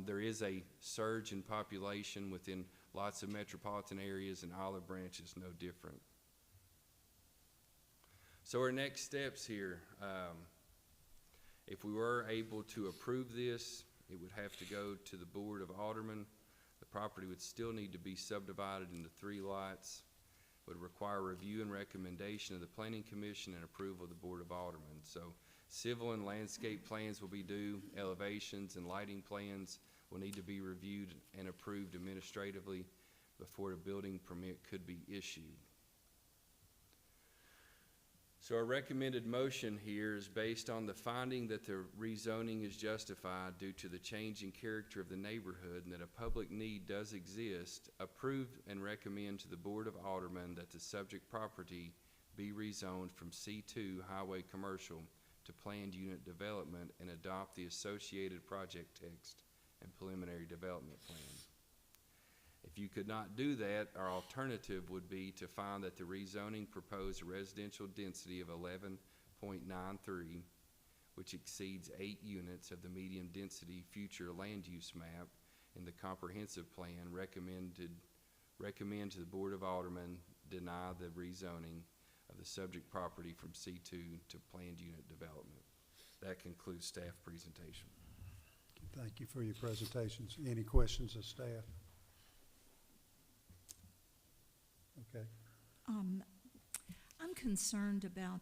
there is a surge in population within lots of metropolitan areas, and Olive Branch is no different. So our next steps here, if we were able to approve this, it would have to go to the Board of Aldermen. The property would still need to be subdivided into 3 lots, would require review and recommendation of the Planning Commission and approval of the Board of Aldermen. So civil and landscape plans will be due, elevations and lighting plans will need to be reviewed and approved administratively before a building permit could be issued. So our recommended motion here is based on the finding that the rezoning is justified due to the changing character of the neighborhood and that a public need does exist. Approve and recommend to the Board of Aldermen that the subject property be rezoned from C2 highway commercial to planned unit development and adopt the associated project text and preliminary development plan. If you could not do that, our alternative would be to find that the rezoning proposed a residential density of 11.93, which exceeds 8 units of the medium density future land use map in the comprehensive plan. Recommend to the Board of Aldermen deny the rezoning of the subject property from C2 to planned unit development. That concludes staff presentation. Thank you for your presentations. Any questions of staff? Okay. I'm concerned about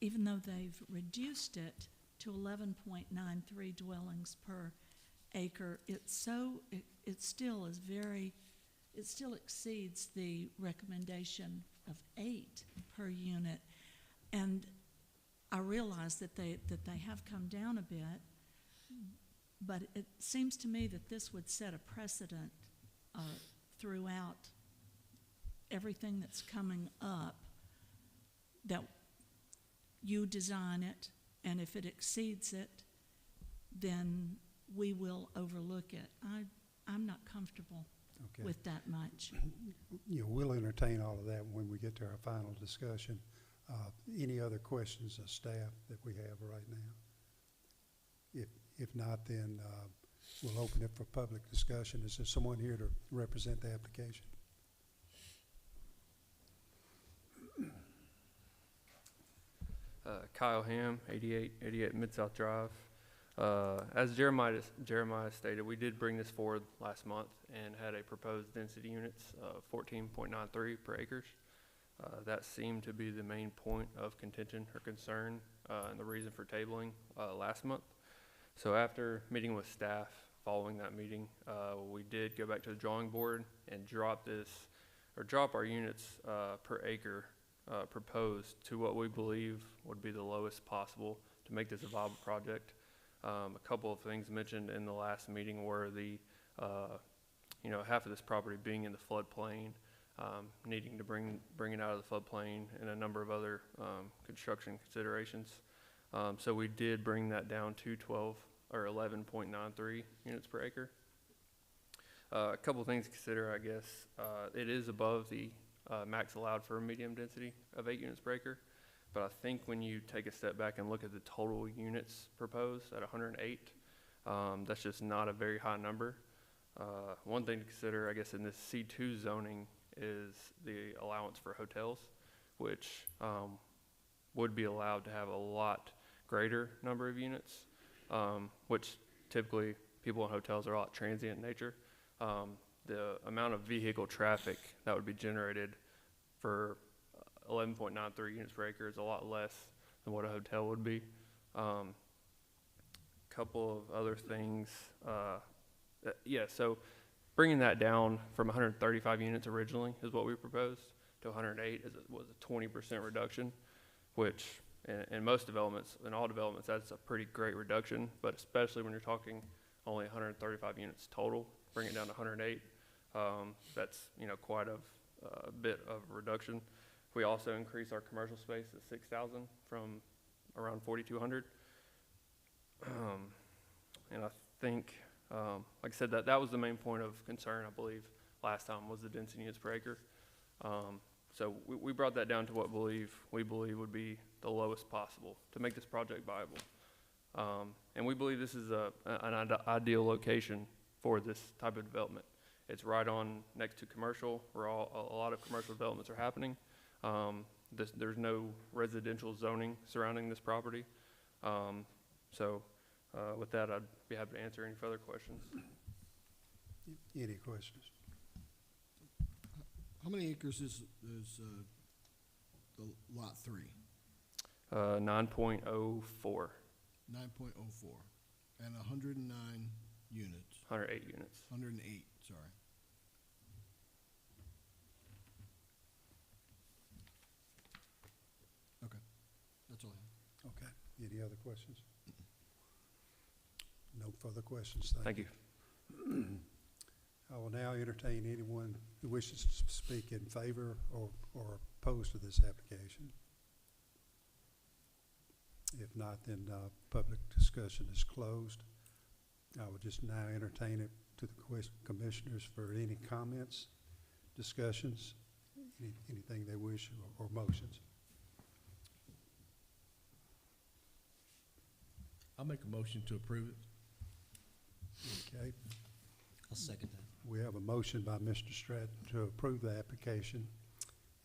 even though they've reduced it to 11.93 dwellings per acre, it still exceeds the recommendation of 8 per unit. And I realize that they have come down a bit, but it seems to me that this would set a precedent throughout everything that's coming up, that you design it, and if it exceeds it, then we will overlook it. I'm not comfortable Okay. with that much. We'll entertain all of that when we get to our final discussion. Any other questions of staff that we have right now? If not, then we'll open it for public discussion. Is there someone here to represent the application? Kyle Ham, 88 Mid-South Drive. As Jeremiah stated, we did bring this forward last month and had a proposed density units of 14.93 per acres. That seemed to be the main point of contention or concern and the reason for tabling last month. So after meeting with staff following that meeting, we did go back to the drawing board and drop our units per acre proposed to what we believe would be the lowest possible to make this a viable project. A couple of things mentioned in the last meeting were the, half of this property being in the floodplain, needing to bring it out of the floodplain, and a number of other construction considerations. So we did bring that down to 11.93 units per acre. A couple of things to consider, I guess. It is above the max allowed for a medium density of 8 units per acre. But I think when you take a step back and look at the total units proposed at 108, that's just not a very high number. One thing to consider, I guess, in this C2 zoning is the allowance for hotels, which would be allowed to have a lot greater number of units, which typically people in hotels are a lot transient in nature. The amount of vehicle traffic that would be generated for 11.93 units per acre is a lot less than what a hotel would be. Couple of other things. So bringing that down from 135 units originally is what we proposed to 108 was a 20% reduction, which in most developments, in all developments, that's a pretty great reduction, but especially when you're talking only 135 units total, bring it down to 108, that's quite a bit of a reduction. We also increased our commercial space to 6,000 from around 4,200. And I think, like I said, that was the main point of concern, I believe, last time was the density units per acre. So we brought that down to what we believe would be the lowest possible to make this project viable. And we believe this is an ideal location for this type of development. It's right on next to commercial, where a lot of commercial developments are happening. There's no residential zoning surrounding this property. With that, I'd be happy to answer any further questions. Any questions? How many acres is the lot 3? 9.04. 9.04. And 109 units. 108 units. 108, sorry. Okay, that's all I have. Okay. Any other questions? No further questions. Thank you. I will now entertain anyone who wishes to speak in favor or opposed to this application. If not, then public discussion is closed. I will just now entertain it to the commissioners for any comments, discussions, anything they wish, or motions. I'll make a motion to approve it. Okay. I'll second that. We have a motion by Mr. Stratton to approve the application,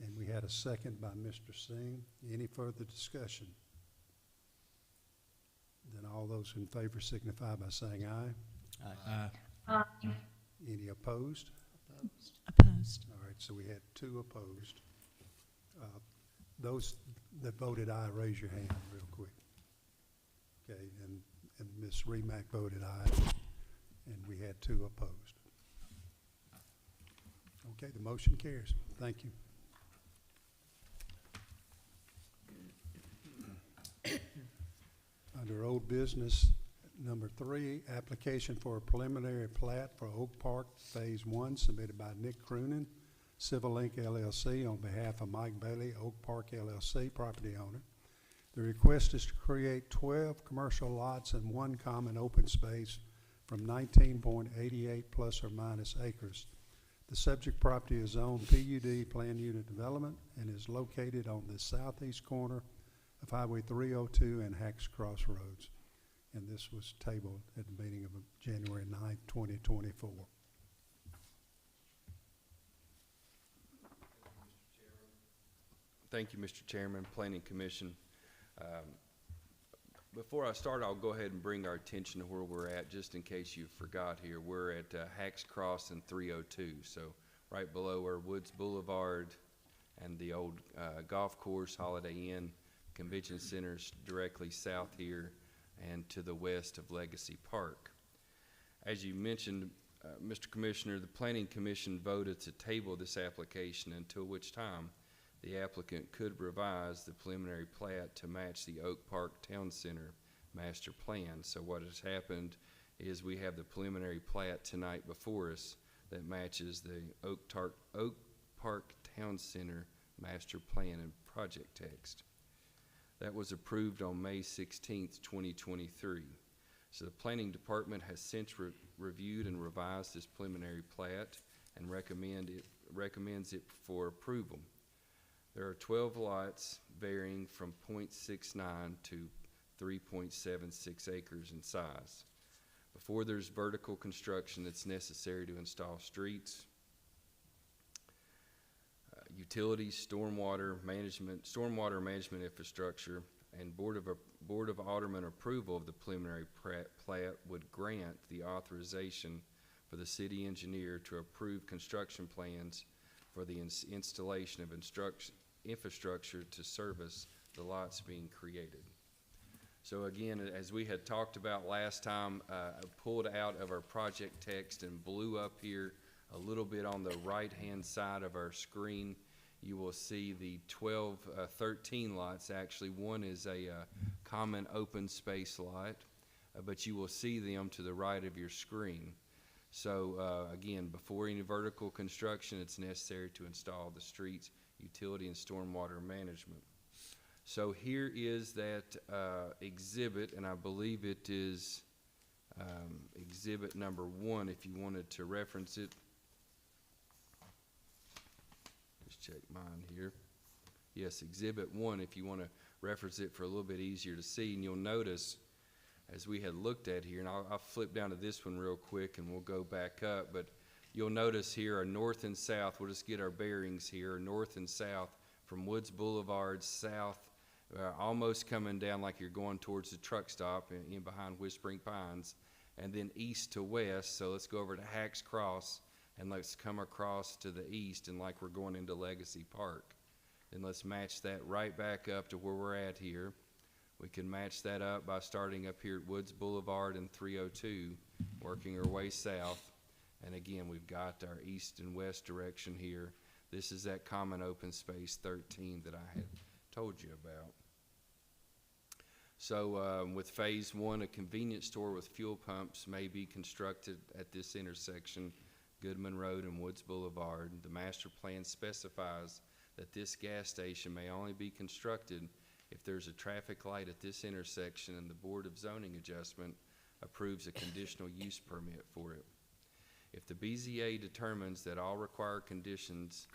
and we had a second by Mr. Singh. Any further discussion? Then all those in favor signify by saying aye. Aye. Aye. Any opposed? Opposed. opposed. All right, so we had 2 opposed. Those that voted aye, raise your hand real quick. Okay, and Ms. Remack voted aye, and we had 2 opposed. Okay, the motion carries. Thank you. Under old business, number 3, application for a preliminary plat for Oak Park Phase 1 submitted by Nick Croonin, Civil Link LLC, on behalf of Mike Bailey, Oak Park LLC, property owner. The request is to create 12 commercial lots and 1 common open space from 19.88 plus or minus acres. The subject property is zoned PUD, Planned Unit Development, and is located on the southeast corner of Highway 302 and Hacks Crossroads. And this was tabled at the meeting of January 9th, 2024. Thank you, Mr. Chairman, Planning Commission. Before I start, I'll go ahead and bring our attention to where we're at, just in case you forgot here. We're at Hacks Cross and 302, so right below where Woods Boulevard and the old golf course, Holiday Inn, Convention Center's directly south here and to the west of Legacy Park. As you mentioned, Mr. Commissioner, the Planning Commission voted to table this application until which time the applicant could revise the preliminary plat to match the Oak Park Town Center master plan. So what has happened is we have the preliminary plat tonight before us that matches the Oak Park Town Center master plan and project text. That was approved on May 16th, 2023. So the Planning Department has since reviewed and revised this preliminary plat and recommends it for approval. There are 12 lots varying from 0.69 to 3.76 acres in size. Before there's vertical construction that's necessary to install streets, utilities, stormwater management infrastructure, and Board of Aldermen approval of the preliminary plat would grant the authorization for the city engineer to approve construction plans for the installation of infrastructure to service the lots being created. So again, as we had talked about last time, I pulled out of our project text and blew up here a little bit on the right-hand side of our screen. You will see the 13 lots. Actually, one is a common open space lot, but you will see them to the right of your screen. So again, before any vertical construction, it's necessary to install the streets, utility, and stormwater management. So here is that exhibit, and I believe it is exhibit number 1 if you wanted to reference it. Just check mine here. Yes, exhibit 1 if you want to reference it for a little bit easier to see. And you'll notice, as we had looked at here, and I'll flip down to this one real quick and we'll go back up, but you'll notice here a north and south. We'll just get our bearings here, north and south from Woods Boulevard south, almost coming down like you're going towards the truck stop in behind Whispering Pines, and then east to west. So let's go over to Hacks Cross and let's come across to the east and like we're going into Legacy Park. Then let's match that right back up to where we're at here. We can match that up by starting up here at Woods Boulevard and 302, working our way south. And again, we've got our east and west direction here. This is that common open space 13 that I had told you about. So with phase 1, a convenience store with fuel pumps may be constructed at this intersection, Goodman Road and Woods Boulevard. The master plan specifies that this gas station may only be constructed if there's a traffic light at this intersection and the Board of Zoning Adjustment approves a conditional use permit for it. If the BZA determines that all required conditions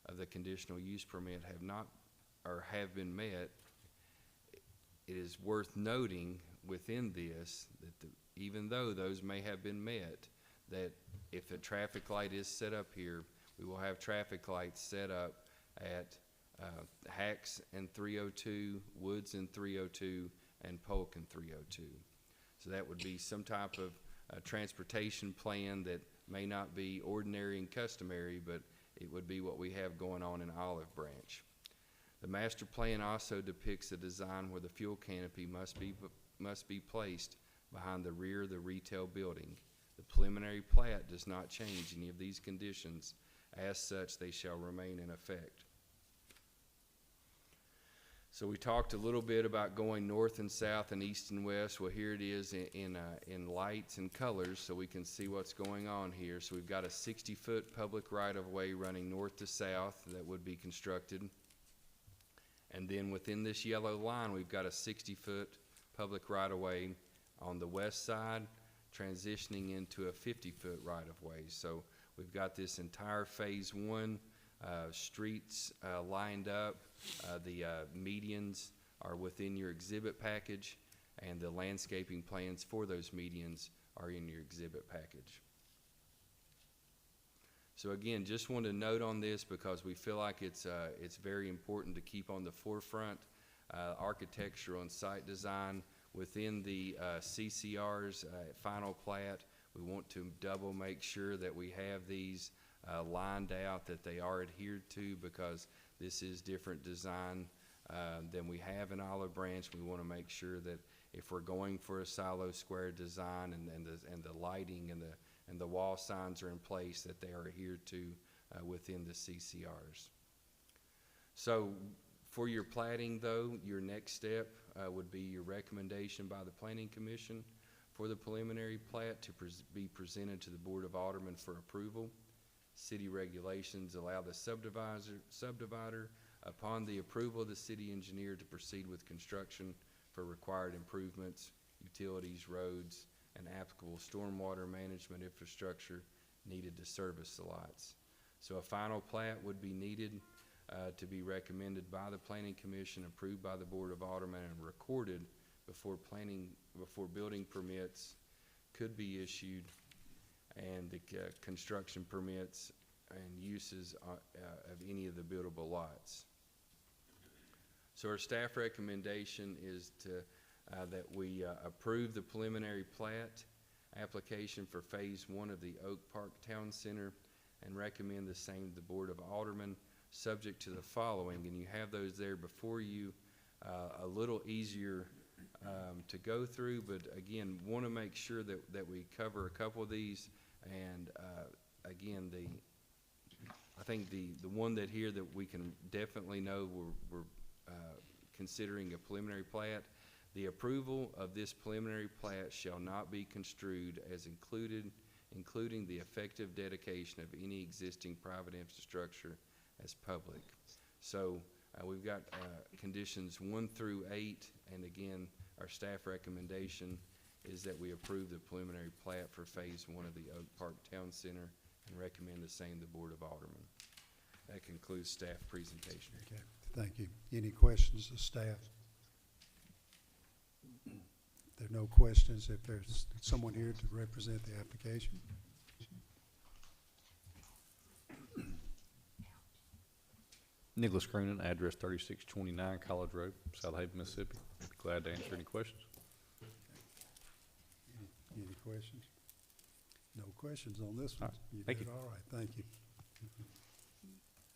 of the conditional use permit have not or have been met, it is worth noting within this that even though those may have been met, that if a traffic light is set up here, we will have traffic lights set up at Hacks and 302, Woods and 302, and Polk and 302. So that would be some type of transportation plan that may not be ordinary and customary, but It would be what we have going on in Olive Branch. The master plan also depicts a design where the fuel canopy must be placed behind the rear of the retail building. The preliminary plat does not change any of these conditions. As such, they shall remain in effect. So we talked a little bit about going north and south and east and west. Well, here it is in lights and colors so we can see what's going on here. So we've got a 60-foot public right-of-way running north to south that would be constructed. And then within this yellow line, we've got a 60-foot public right-of-way on the west side, transitioning into a 50-foot right-of-way. So we've got this entire phase one, streets lined up. The medians are within your exhibit package, and the landscaping plans for those medians are in your exhibit package. So again, just want to note on this because we feel like it's very important to keep on the forefront architectural and site design within the CCR's final plat. We want to double make sure that we have these lined out, that they are adhered to, because this is different design than we have in Olive Branch. We want to make sure that if we're going for a silo square design and the lighting and the wall signs are in place, that they are adhered to within the CCRs. So for your platting, though, your next step would be your recommendation by the Planning Commission for the preliminary plat to be presented to the Board of Aldermen for approval. City regulations allow the subdivider, upon the approval of the city engineer, to proceed with construction for required improvements, utilities, roads, and applicable stormwater management infrastructure needed to service the lots. So a final plat would be needed to be recommended by the Planning Commission, approved by the Board of Aldermen, and recorded before building permits could be issued, and the construction permits and uses of any of the buildable lots. So our staff recommendation is that we approve the preliminary plat application for phase one of the Oak Park Town Center and recommend the same to the Board of Aldermen, subject to the following, and you have those there before you, a little easier to go through, but again, want to make sure that we cover a couple of these. And again, I think the one that here that we can definitely know we're considering a preliminary plat. The approval of this preliminary plat shall not be construed as including the effective dedication of any existing private infrastructure as public. So we've got conditions 1 through 8, and again, our staff recommendation is that we approve the preliminary plat for phase one of the Oak Park Town Center and recommend the same to the Board of Aldermen. That concludes staff presentation. Okay, thank you. Any questions of staff? If there are no questions, if there's someone here to represent the application. Nicholas Croonan, address 3629 College Road, South Haven, Mississippi. Glad to answer any questions. Any questions? No questions on this one. All right. Thank did you. all right, thank you.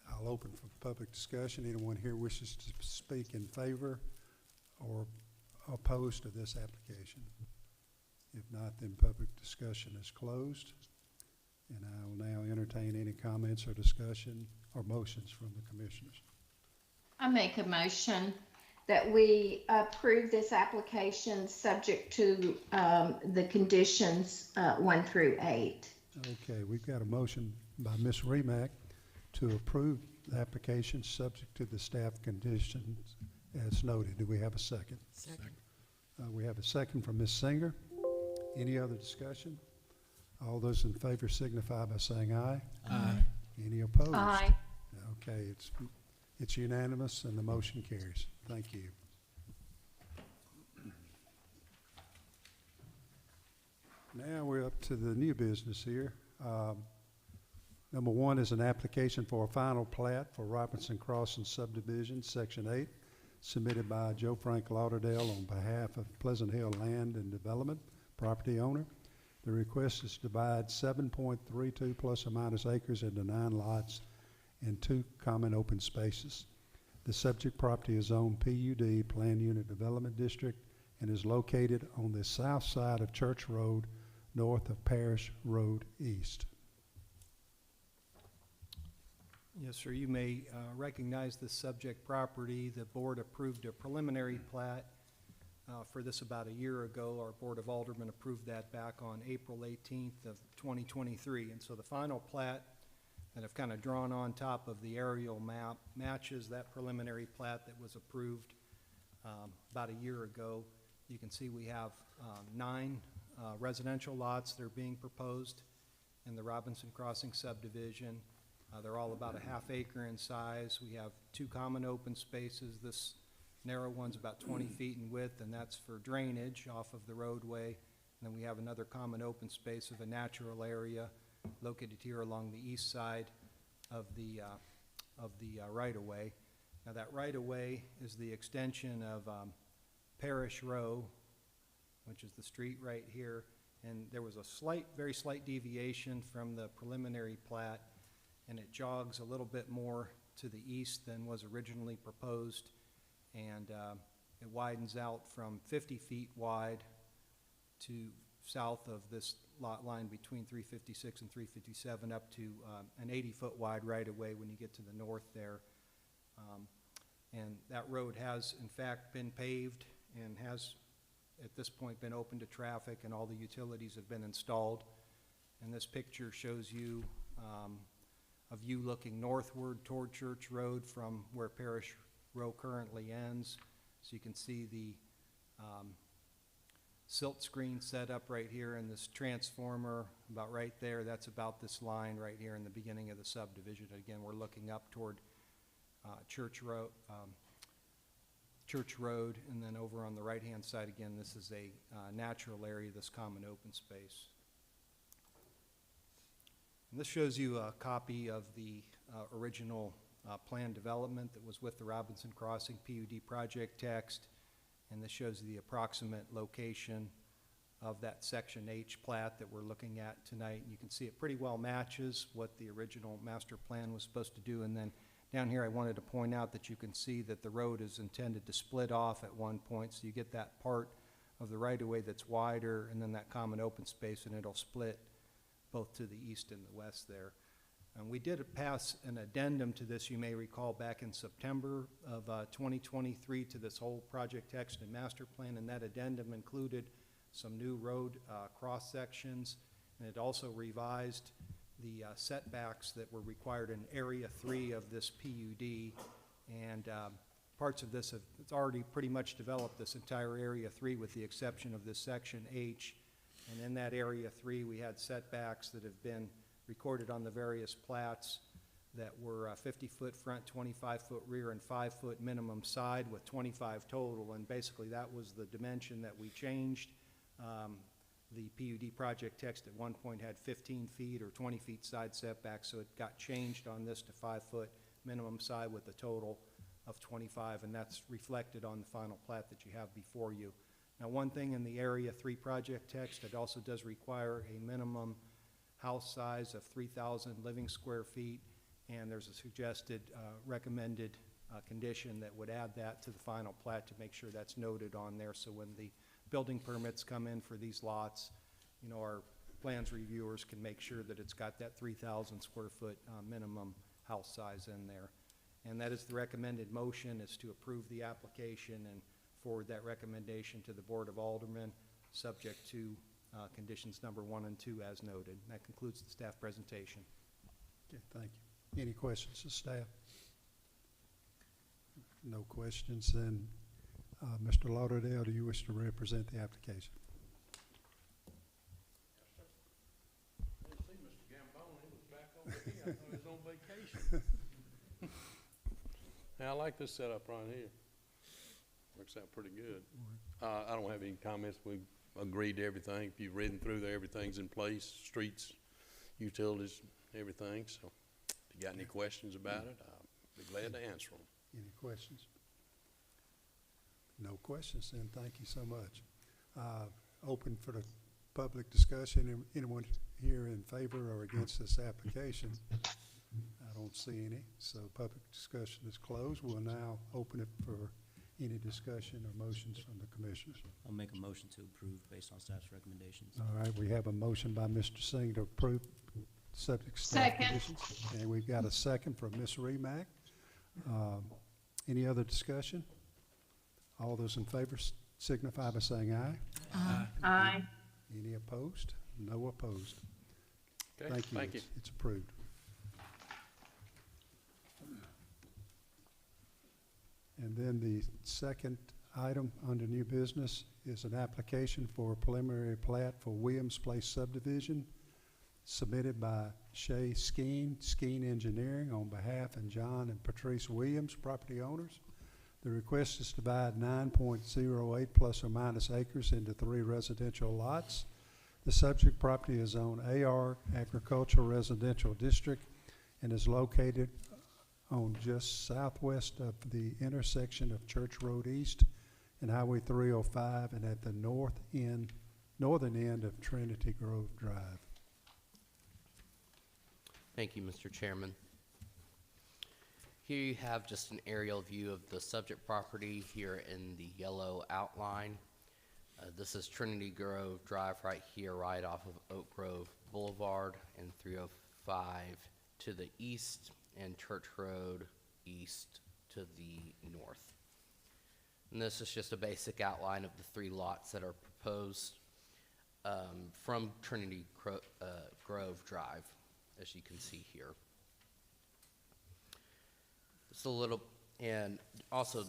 I'll open for public discussion. Anyone here wishes to speak in favor or opposed to this application? If not, then public discussion is closed. And I will now entertain any comments or discussion or motions from the commissioners. I make a motion that we approve this application subject to the conditions 1 through 8. Okay, we've got a motion by Ms. Remack to approve the application subject to the staff conditions as noted. Do we have a second? Second. We have a second from Ms. Singer. Any other discussion? All those in favor signify by saying aye. Aye. Any opposed? Aye. Okay, it's unanimous and the motion carries. Thank you. Now we're up to the new business here. Number 1 is an application for a final plat for Robinson Crossing subdivision, Section 8, submitted by Joe Frank Lauderdale on behalf of Pleasant Hill Land and Development property owner. The request is to divide 7.32 plus or minus acres into 9 lots and 2 common open spaces. The subject property is zoned PUD, Planned Unit Development District, and is located on the south side of Church Road, north of Parish Road East. Yes, sir, you may recognize this subject property. The board approved a preliminary plat for this about a year ago. Our Board of Aldermen approved that back on April 18th of 2023. And so the final plat that I've kind of drawn on top of the aerial map matches that preliminary plat that was approved about a year ago. You can see we have 9 residential lots that are being proposed in the Robinson Crossing subdivision. They're all about a ½ acre in size. We have 2 common open spaces. This narrow one's about 20 feet in width, and that's for drainage off of the roadway. And then we have another common open space of a natural area located here along the east side of the right-of-way. Now that right-of-way is the extension of Parish Row, which is the street right here. And there was a very slight deviation from the preliminary plat, and it jogs a little bit more to the east than was originally proposed, and it widens out from 50 feet wide to south of this lot line between 356 and 357 up to an 80-foot wide right-of-way when you get to the north there. And that road has in fact been paved and has at this point been open to traffic, and all the utilities have been installed. And this picture shows you a view looking northward toward Church Road from where Parish Row currently ends. So you can see the silt screen set up right here, and this transformer about right there. That's about this line right here in the beginning of the subdivision. Again, we're looking up toward Church Road, and then over on the right-hand side again, this is a natural area, this common open space. And this shows you a copy of the original plan development that was with the Robinson Crossing PUD project text, and this shows the approximate location of that Section H plat that we're looking at tonight. And you can see it pretty well matches what the original master plan was supposed to do. And then down here I wanted to point out that you can see that the road is intended to split off at one point, so you get that part of the right-of-way that's wider and then that common open space, and it'll split both to the east and the west there. And we did pass an addendum to this, you may recall, back in September of 2023 to this whole project text and master plan, and that addendum included some new road cross sections, and it also revised the setbacks that were required in Area 3 of this PUD, and parts of this it's already pretty much developed, this entire Area 3 with the exception of this Section H. And in that Area 3, we had setbacks that have been recorded on the various plats that were 50-foot front, 25-foot rear, and 5-foot minimum side with 25 total. And basically that was the dimension that we changed. The PUD project text at one point had 15 feet or 20 feet side setback, so it got changed on this to 5-foot minimum side with a total of 25, and that's reflected on the final plat that you have before you. Now, one thing in the Area 3 project text, it also does require a minimum house size of 3,000 living square feet, and there's a suggested recommended condition that would add that to the final plat to make sure that's noted on there, so when the building permits come in for these lots, you know, our plans reviewers can make sure that it's got that 3,000 square foot minimum house size in there. And that is the recommended motion, is to approve the application and forward that recommendation to the Board of Aldermen, subject to conditions number 1 and 2 as noted. That concludes the staff presentation. Okay, thank you. Any questions of staff? No questions, then Mr. Lauderdale, do you wish to represent the application? Didn't see Mr. Gambone, he was back over here, I thought he was on vacation. I like this setup right here. Works out pretty good. I don't have any comments. We agreed to everything. If you've ridden through there, everything's in place, streets, utilities, everything. So if you got any questions about it, I'll be glad to answer them. Any questions? No questions, then thank you so much. Open for the public discussion. Anyone here in favor or against this application? I don't see any, so public discussion is closed. We'll now open it for any discussion or motions from the commissioners. I'll make a motion to approve based on staff's recommendations. All right, we have a motion by Mr. Singh to approve subject to staff Second. conditions. And we've got a second from Ms. Remack. Any other discussion? All those in favor signify by saying aye. Aye. Any opposed? No opposed. Okay, Thank you. thank you. It's approved. And then the second item under new business is an application for a preliminary plat for Williams Place subdivision submitted by Shay Skeen Engineering on behalf of John and Patrice Williams, property owners. The request is to divide 9.08 plus or minus acres into 3 residential lots. The subject property is on AR Agricultural Residential District and is located on just southwest of the intersection of Church Road East and Highway 305 and at the northern end of Trinity Grove Drive. Thank you, Mr. Chairman. Here you have just an aerial view of the subject property here in the yellow outline. This is Trinity Grove Drive right here, right off of Oak Grove Boulevard, and 305 to the east, and Church Road east to the north. And this is just a basic outline of the 3 lots that are proposed from Trinity Grove Drive, as you can see here. Just a little, and also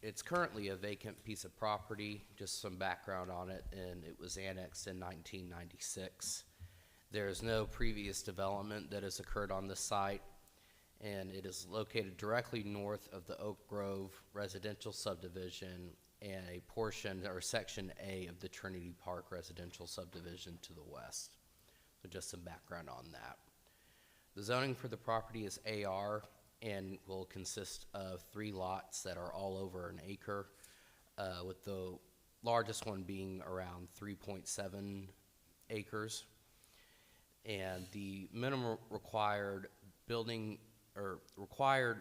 it's currently a vacant piece of property, just some background on it, and it was annexed in 1996. There is no previous development that has occurred on the site, and it is located directly north of the Oak Grove residential subdivision and a portion or section A of the Trinity Park residential subdivision to the west. So just some background on that. The zoning for the property is AR and will consist of 3 lots that are all over an acre, with the largest one being around 3.7 acres. And the minimum required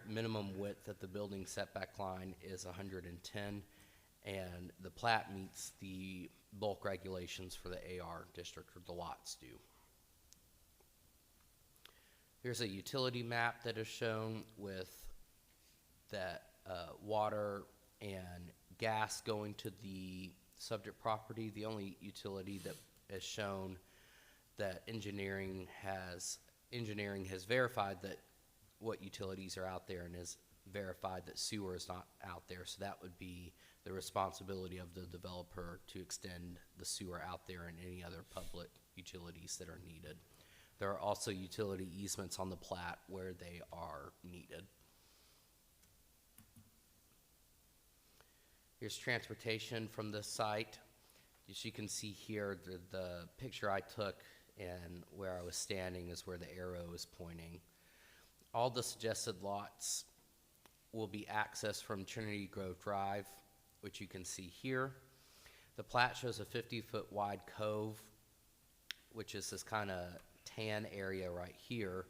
minimum width at the building setback line is 110, and the plat meets the bulk regulations for the AR district, or the lots do. Here's a utility map that is shown with that water and gas going to the subject property. The only utility that is shown that engineering has verified that what utilities are out there, and has verified that sewer is not out there. So that would be the responsibility of the developer to extend the sewer out there and any other public utilities that are needed. There are also utility easements on the plat where they are needed. Here's transportation from the site. As you can see here, the picture I took and where I was standing is where the arrow is pointing. All the suggested lots will be accessed from Trinity Grove Drive, which you can see here. The plat shows a 50-foot wide cove, which is this kind of tan area right here,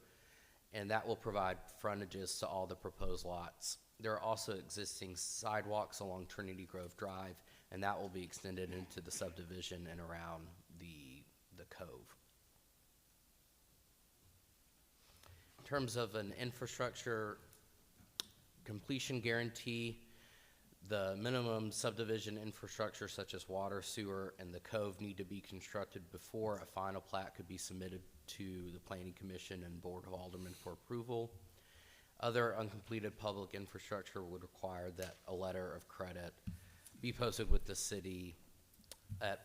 and that will provide frontages to all the proposed lots. There are also existing sidewalks along Trinity Grove Drive, and that will be extended into the subdivision and around the cove. In terms of an infrastructure completion guarantee, the minimum subdivision infrastructure such as water, sewer, and the cove need to be constructed before a final plat could be submitted to the Planning Commission and Board of Aldermen for approval. Other uncompleted public infrastructure would require that a letter of credit be posted with the city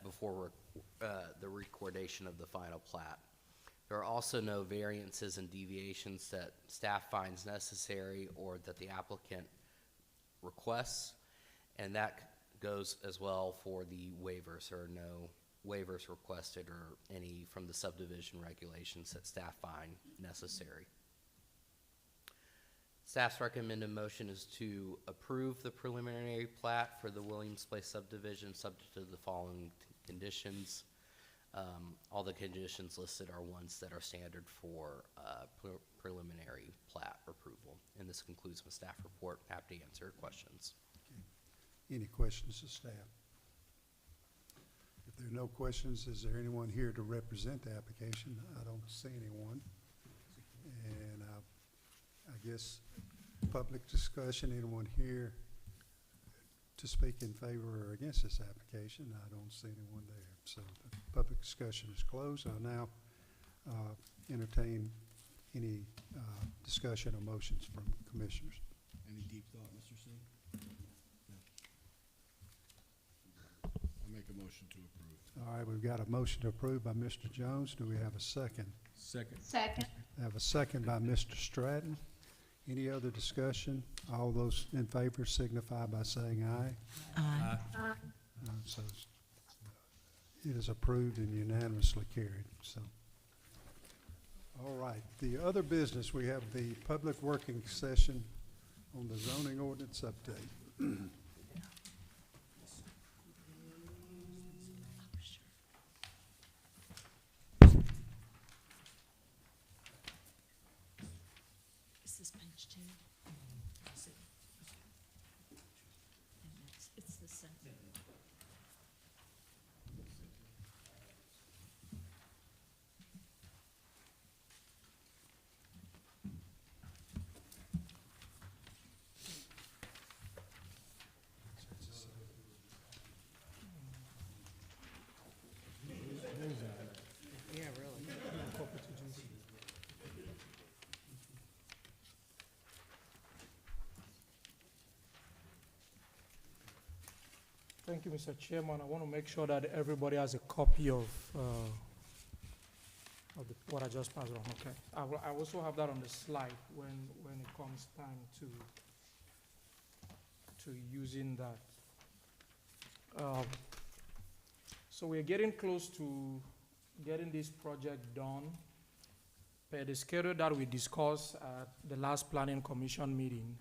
before the recordation of the final plat. There are also no variances and deviations that staff finds necessary or that the applicant requests, and that goes as well for the waivers. There are no waivers requested or any from the subdivision regulations that staff find necessary. Staff's recommended motion is to approve the preliminary plat for the Williams Place subdivision subject to the following conditions. All the conditions listed are ones that are standard for preliminary plat approval. And this concludes my staff report. Happy to answer questions. Any questions of staff? If there are no questions, is there anyone here to represent the application? I don't see anyone. And I guess public discussion, anyone here to speak in favor or against this application? I don't see anyone there. So the public discussion is closed. I'll now entertain any discussion or motions from commissioners. Any deep thought, Mr. Singh? No. I make a motion to approve. All right, we've got a motion to approve by Mr. Jones. Do we have a second? Second. Second. I have a second by Mr. Stratton. Any other discussion? All those in favor signify by saying aye. Aye. So it is approved and unanimously carried, so. All right, the other business, we have the public working session on the zoning ordinance update. Is this page 2? Is it? Okay. And it's the second. Yeah, really. Thank you, Mr. Chairman. I want to make sure that everybody has a copy of what I just passed on. Okay. I also have that on the slide when it comes time to using that. So we're getting close to getting this project done per the schedule that we discussed at the last Planning Commission meeting.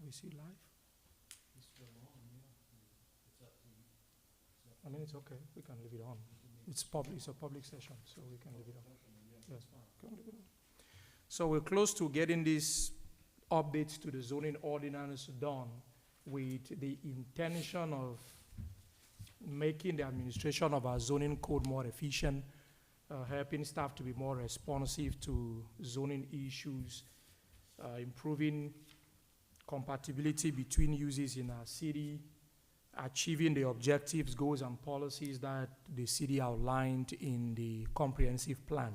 We see live? I mean, it's okay. We can leave it on. It's public. It's a public session, so we can leave it on. Yes, can leave it on. So we're close to getting these updates to the zoning ordinance done with the intention of making the administration of our zoning code more efficient, helping staff to be more responsive to zoning issues, improving compatibility between uses in our city, achieving the objectives, goals, and policies that the city outlined in the comprehensive plan.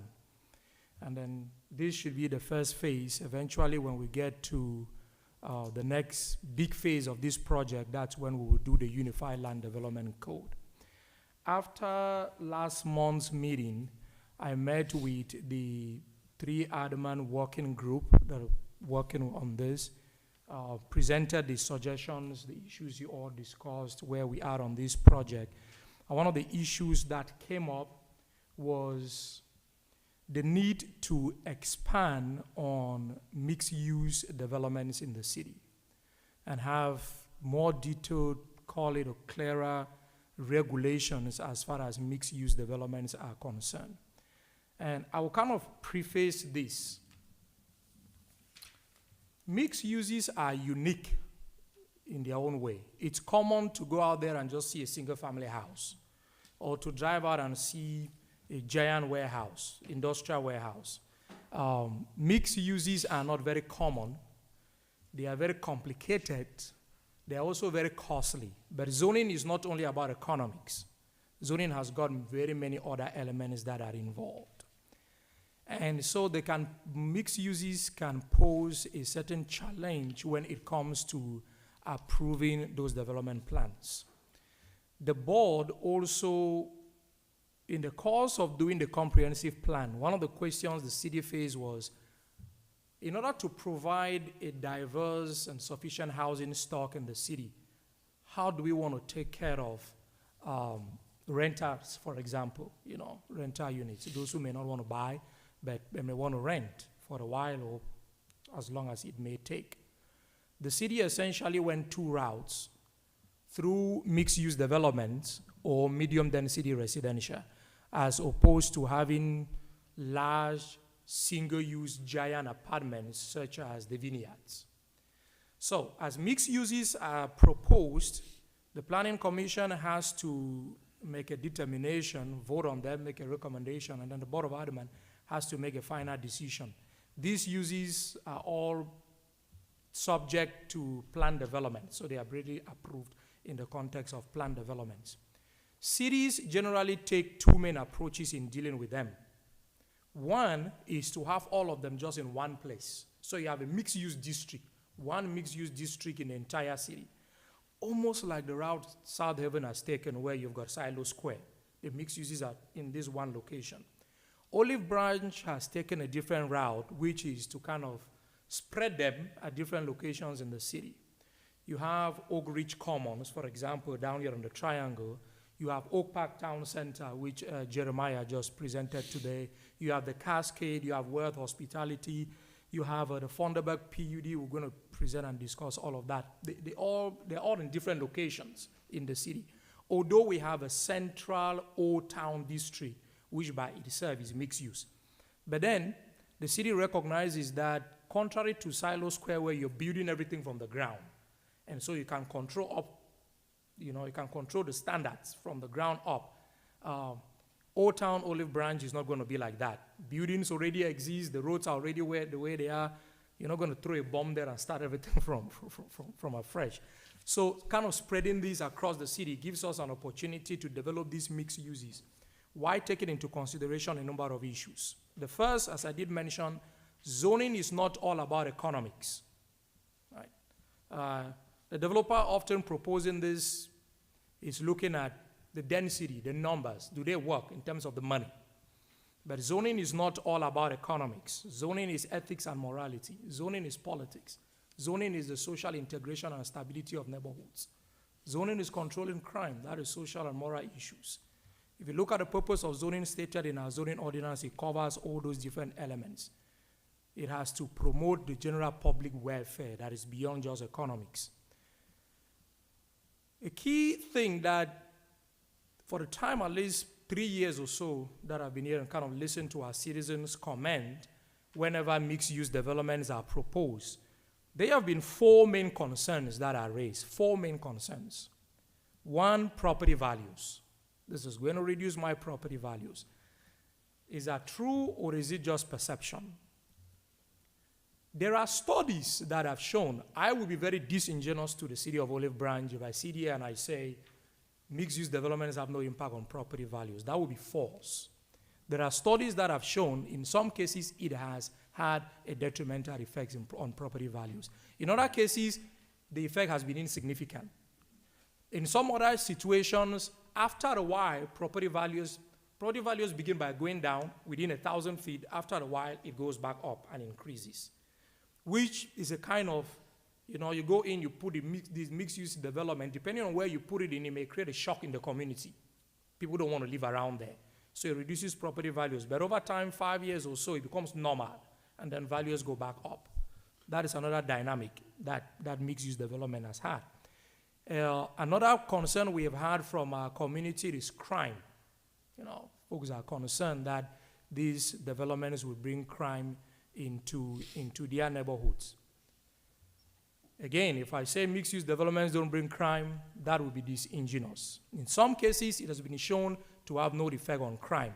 And then this should be the first phase. Eventually, when we get to the next big phase of this project, that's when we will do the Unified Land Development Code. After last month's meeting, I met with the 3 Adamant working group that are working on this, presented the suggestions, the issues you all discussed, where we are on this project. And one of the issues that came up was the need to expand on mixed-use developments in the city and have more detailed, call it, or clearer regulations as far as mixed-use developments are concerned. And I will kind of preface this. Mixed uses are unique in their own way. It's common to go out there and just see a single-family house, or to drive out and see a giant warehouse, industrial warehouse. Mixed uses are not very common. They are very complicated. They are also very costly. But zoning is not only about economics. Zoning has got very many other elements that are involved. And so mixed uses can pose a certain challenge when it comes to approving those development plans. The board also, in the course of doing the comprehensive plan, one of the questions the city faced was, in order to provide a diverse and sufficient housing stock in the city, how do we want to take care of renters, for example, rental units, those who may not want to buy, but they may want to rent for a while or as long as it may take. The city essentially went 2 routes. through mixed-use developments or medium-density residential, as opposed to having large, single-use giant apartments such as the vineyards. So, as mixed uses are proposed, the Planning Commission has to make a determination, vote on them, make a recommendation, and then the Board of Aldermen has to make a final decision. These uses are all subject to plan development, so they are already approved in the context of plan developments. Cities generally take two main approaches in dealing with them. One is to have all of them just in one place. So you have a mixed-use district, one mixed-use district in the entire city. Almost like the route South Haven has taken where you've got Silo Square. The mixed uses are in this one location. Olive Branch has taken a different route, which is to kind of spread them at different locations in the city. You have Oak Ridge Commons, for example, down here on the triangle. You have Oak Park Town Center, which Jeremiah just presented today. You have the Cascade, you have Worth Hospitality, you have the Funderburg PUD. We're going to present and discuss all of that. They're all in different locations in the city. Although we have a central Old Town district, which by itself is mixed use. But then the city recognizes that contrary to Silo Square where you're building everything from the ground, and so you can control up, you can control the standards from the ground up. Old Town Olive Branch is not going to be like that. Buildings already exist, the roads are already the way they are. You're not going to throw a bomb there and start everything from afresh. So kind of spreading these across the city gives us an opportunity to develop these mixed uses, while taking into consideration a number of issues. The first, as I did mention, zoning is not all about economics. Right? The developer often proposing this is looking at the density, the numbers. Do they work in terms of the money? But zoning is not all about economics. Zoning is ethics and morality. Zoning is politics. Zoning is the social integration and stability of neighborhoods. Zoning is controlling crime. That is social and moral issues. If you look at the purpose of zoning stated in our zoning ordinance, it covers all those different elements. It has to promote the general public welfare that is beyond just economics. A key thing that, for the time at least 3 years or so that I've been here and kind of listened to our citizens comment whenever mixed-use developments are proposed, there have been 4 main concerns that are raised, 4 main concerns. One, property values. This is going to reduce my property values. Is that true or is it just perception? There are studies that have shown, I will be very disingenuous to the city of Olive Branch if I sit here and I say mixed-use developments have no impact on property values. That would be false. There are studies that have shown, in some cases, it has had a detrimental effect on property values. In other cases, the effect has been insignificant. In some other situations, after a while, property values begin by going down within 1,000 feet. After a while, it goes back up and increases, which is a kind of, you go in, you put this mixed-use development. Depending on where you put it in, it may create a shock in the community. People don't want to live around there. So it reduces property values. But over time, 5 years or so, it becomes normal, and then values go back up. That is another dynamic that mixed-use development has had. Another concern we have had from our community is crime. Folks are concerned that these developments will bring crime into their neighborhoods. Again, if I say mixed-use developments don't bring crime, that would be disingenuous. In some cases, it has been shown to have no effect on crime.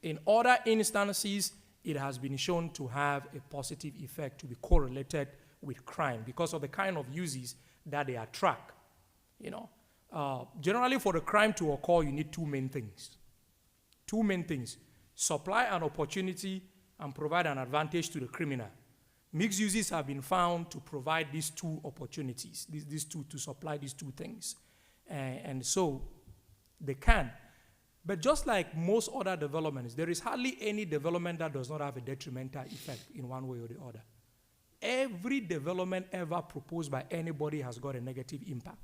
In other instances, it has been shown to have a positive effect, to be correlated with crime because of the kind of uses that they attract. Generally, for the crime to occur, you need 2 main things. 2 main things: supply an opportunity and provide an advantage to the criminal. Mixed uses have been found to provide these 2 opportunities, to supply these 2 things. And so they can. But just like most other developments, there is hardly any development that does not have a detrimental effect in one way or the other. Every development ever proposed by anybody has got a negative impact.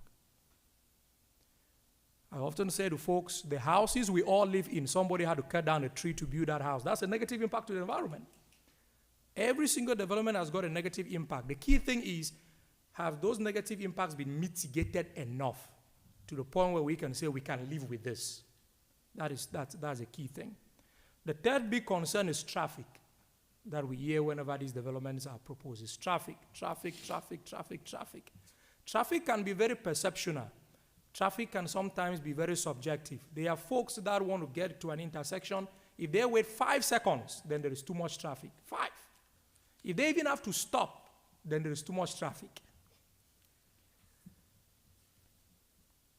I often say to folks, the houses we all live in, somebody had to cut down a tree to build that house. That's a negative impact to the environment. Every single development has got a negative impact. The key thing is, have those negative impacts been mitigated enough to the point where we can say we can live with this. That's a key thing. The third big concern is traffic that we hear whenever these developments are proposed. Is traffic, traffic, traffic, traffic, traffic. Traffic can be very perceptional. Traffic can sometimes be very subjective. There are folks that want to get to an intersection. If they wait 5 seconds, then there is too much traffic. 5. If they even have to stop, then there is too much traffic.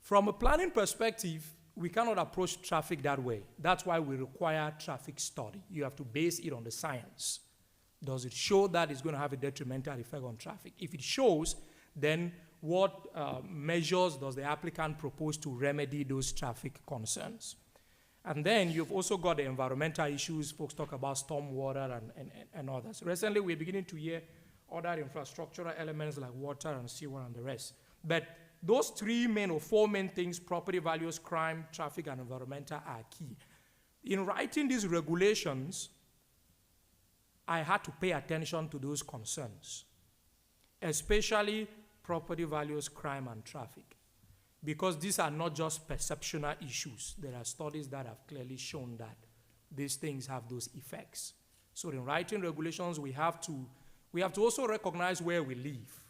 From a planning perspective, we cannot approach traffic that way. That's why we require traffic study. You have to base it on the science. Does it show that it's going to have a detrimental effect on traffic? If it shows, then what measures does the applicant propose to remedy those traffic concerns? And then you've also got the environmental issues. Folks talk about stormwater and others. Recently, we're beginning to hear other infrastructural elements like water and sewer and the rest. But those 3 main or 4 main things, property values, crime, traffic, and environmental, are key. In writing these regulations, I had to pay attention to those concerns, especially property values, crime, and traffic, because these are not just perceptional issues. There are studies that have clearly shown that these things have those effects. So in writing regulations, we have to also recognize where we live.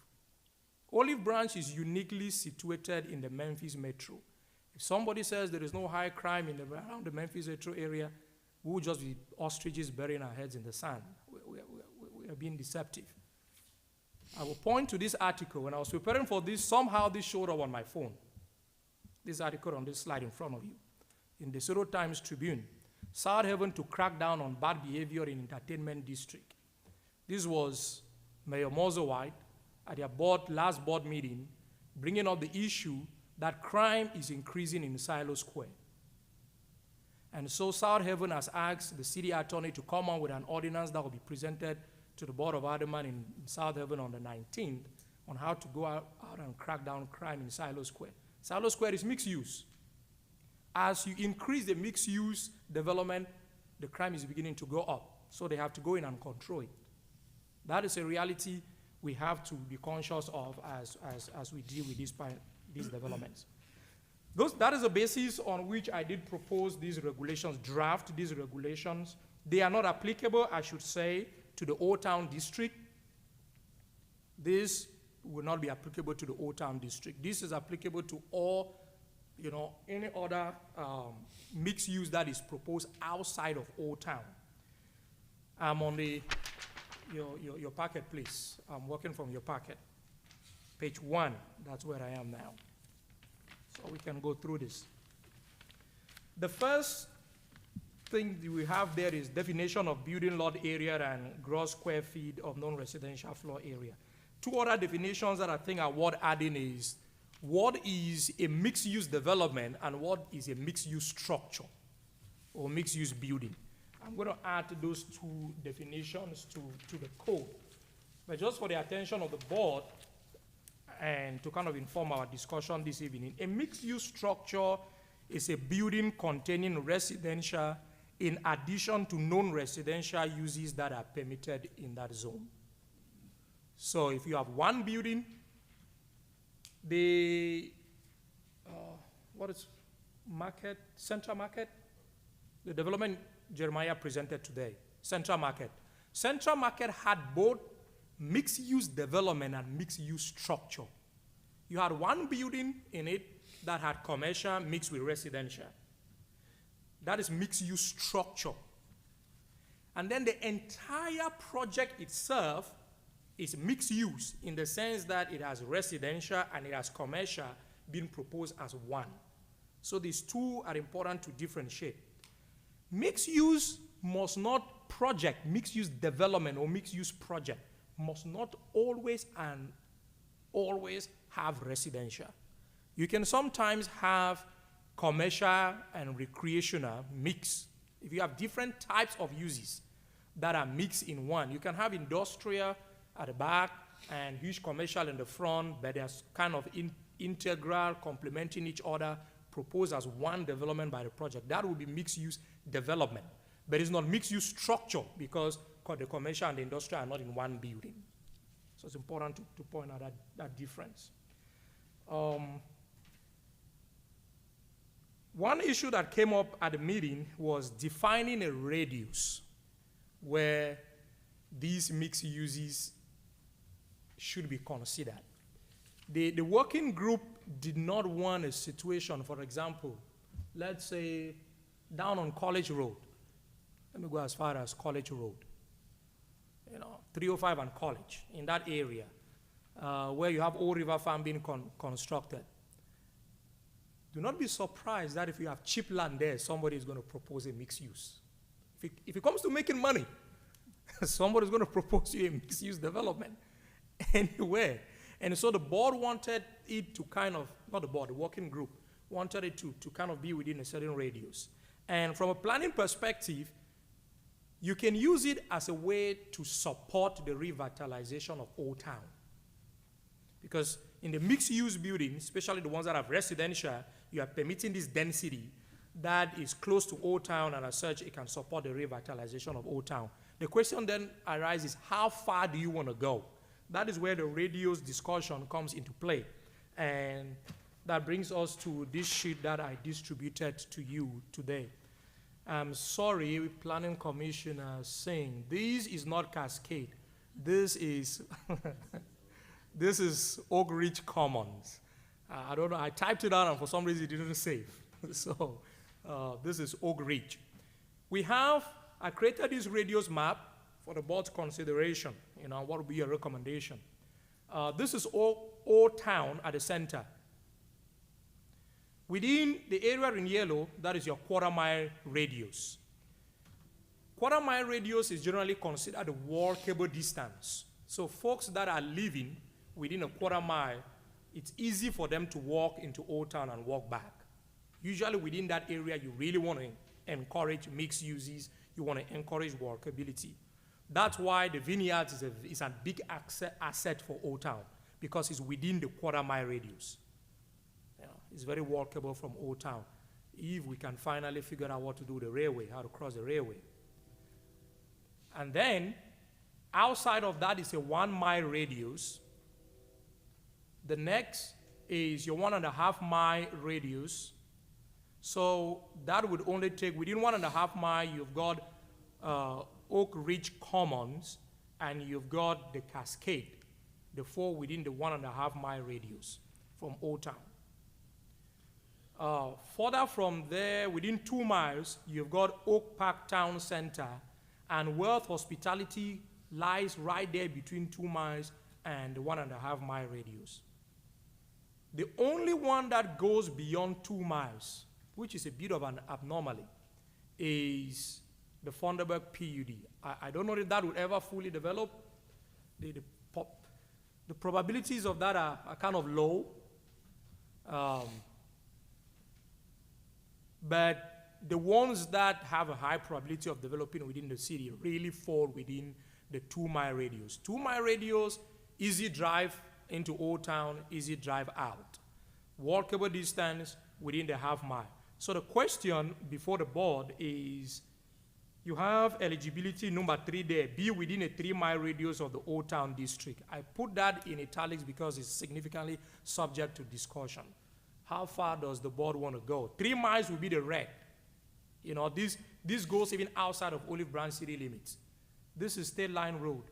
Olive Branch is uniquely situated in the Memphis metro. If somebody says there is no high crime around the Memphis metro area, we will just be ostriches burying our heads in the sand. We are being deceptive. I will point to this article. When I was preparing for this, somehow this showed up on my phone. This article on this slide in front of you. In the Soto Times Tribune, South Haven to crack down on bad behavior in entertainment district. This was Mayor Mozo White at their last board meeting, bringing up the issue that crime is increasing in Silo Square. And so South Haven has asked the city attorney to come on with an ordinance that will be presented to the Board of Aldermen in South Haven on the 19th on how to go out and crack down crime in Silo Square. Silo Square is mixed use. As you increase the mixed use development, the crime is beginning to go up. So they have to go in and control it. That is a reality we have to be conscious of as we deal with these developments. That is the basis on which I did propose these regulations, draft these regulations. They are not applicable, I should say, to the Old Town District. This will not be applicable to the Old Town District. This is applicable to all, any other mixed use that is proposed outside of Old Town. I'm on your packet, please. I'm working from your packet. Page 1, that's where I am now. So we can go through this. The first thing we have there is definition of building lot area and gross square feet of non-residential floor area. 2 other definitions that I think are worth adding is what is a mixed-use development and what is a mixed-use structure or mixed-use building. I'm going to add those 2 definitions to the code. But just for the attention of the board and to kind of inform our discussion this evening, a mixed-use structure is a building containing residential in addition to non-residential uses that are permitted in that zone. So if you have one building, Central Market, the development Jeremiah presented today, Central Market. Central Market had both mixed-use development and mixed-use structure. You had one building in it that had commercial mixed with residential. That is mixed-use structure. And then the entire project itself is mixed use in the sense that it has residential and it has commercial being proposed as one. So these 2 are important to differentiate. Mixed use must not mixed use development or mixed use project must not always have residential. You can sometimes have commercial and recreational mix. If you have different types of uses that are mixed in one, you can have industrial at the back and huge commercial in the front, but there's kind of integral, complementing each other, proposed as one development by the project. That would be mixed-use development. But it's not mixed-use structure because the commercial and the industrial are not in one building. So it's important to point out that difference. One issue that came up at the meeting was defining a radius where these mixed uses should be considered. The working group did not want a situation, for example, let's say down on College Road. Let me go as far as College Road. 305 and College, in that area, where you have Old River Farm being constructed. Do not be surprised that if you have cheap land there, somebody is going to propose a mixed use. If it comes to making money, somebody is going to propose you a mixed use development anywhere. And so the board wanted it to kind of, not the board, the working group, wanted it to kind of be within a certain radius. And from a planning perspective, you can use it as a way to support the revitalization of Old Town. Because in the mixed-use buildings, especially the ones that have residential, you are permitting this density that is close to Old Town, and as such, it can support the revitalization of Old Town. The question then arises, how far do you want to go? That is where the radius discussion comes into play. And that brings us to this sheet that I distributed to you today. I'm sorry, Planning Commissioner saying this is not Cascade. This is this is Oak Ridge Commons. I don't know. I typed it out, and for some reason it didn't save. So this is Oak Ridge. I created this radius map for the board's consideration. What would be a recommendation? This is Old Town at the center. Within the area in yellow, that is your quarter-mile radius. Quarter-mile radius is generally considered a walkable distance. So folks that are living within a quarter mile, it's easy for them to walk into Old Town and walk back. Usually within that area, you really want to encourage mixed uses. You want to encourage walkability. That's why the vineyards is a big asset for Old Town, because it's within the quarter-mile radius. It's very walkable from Old Town. If we can finally figure out what to do with the railway, how to cross the railway. And then, outside of that is a 1 mile radius. The next is your 1.5 mile radius. So that would only take, within 1.5 mile, you've got Oak Ridge Commons, and you've got the Cascade, the 4 within the 1.5 mile radius from Old Town. Further from there, within 2 miles, you've got Oak Park Town Center, and Wealth Hospitality lies right there between 2 miles and the 1.5 mile radius. The only one that goes beyond 2 miles, which is a bit of an abnormality, is the Funderburg PUD. I don't know if that would ever fully develop. The probabilities of that are kind of low. But the ones that have a high probability of developing within the city really fall within the 2 mile radius. 2 mile radius, easy drive into Old Town, easy drive out. Walkable distance within the 1/2 mile. So the question before the board is, you have eligibility number 3 there, be within a 3 mile radius of the Old Town district. I put that in italics because it's significantly subject to discussion. How far does the board want to go? 3 miles will be the red. This goes even outside of Olive Branch city limits. This is State Line Road,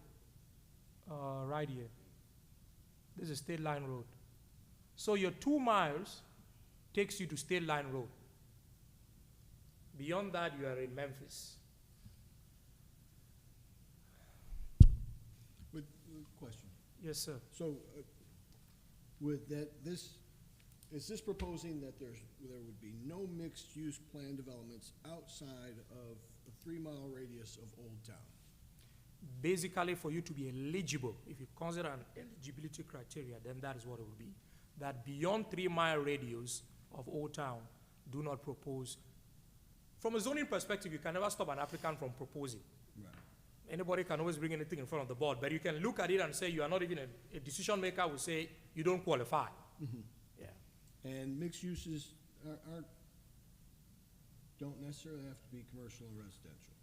right here. This is State Line Road. So your 2 miles takes you to State Line Road. Beyond that, you are in Memphis. Question. Yes, sir. So, with that, is this proposing that there would be no mixed-use plan developments outside of the 3 mile radius of Old Town? Basically, for you to be eligible, if you consider an eligibility criteria, then that is what it will be. That beyond 3 mile radius of Old Town, do not propose. From a zoning perspective, you can never stop an applicant from proposing. Right. Anybody can always bring anything in front of the board, but you can look at it and say you are not even a decision maker will say you don't qualify. Mm-hmm. Yeah. And mixed uses don't necessarily have to be commercial or residential.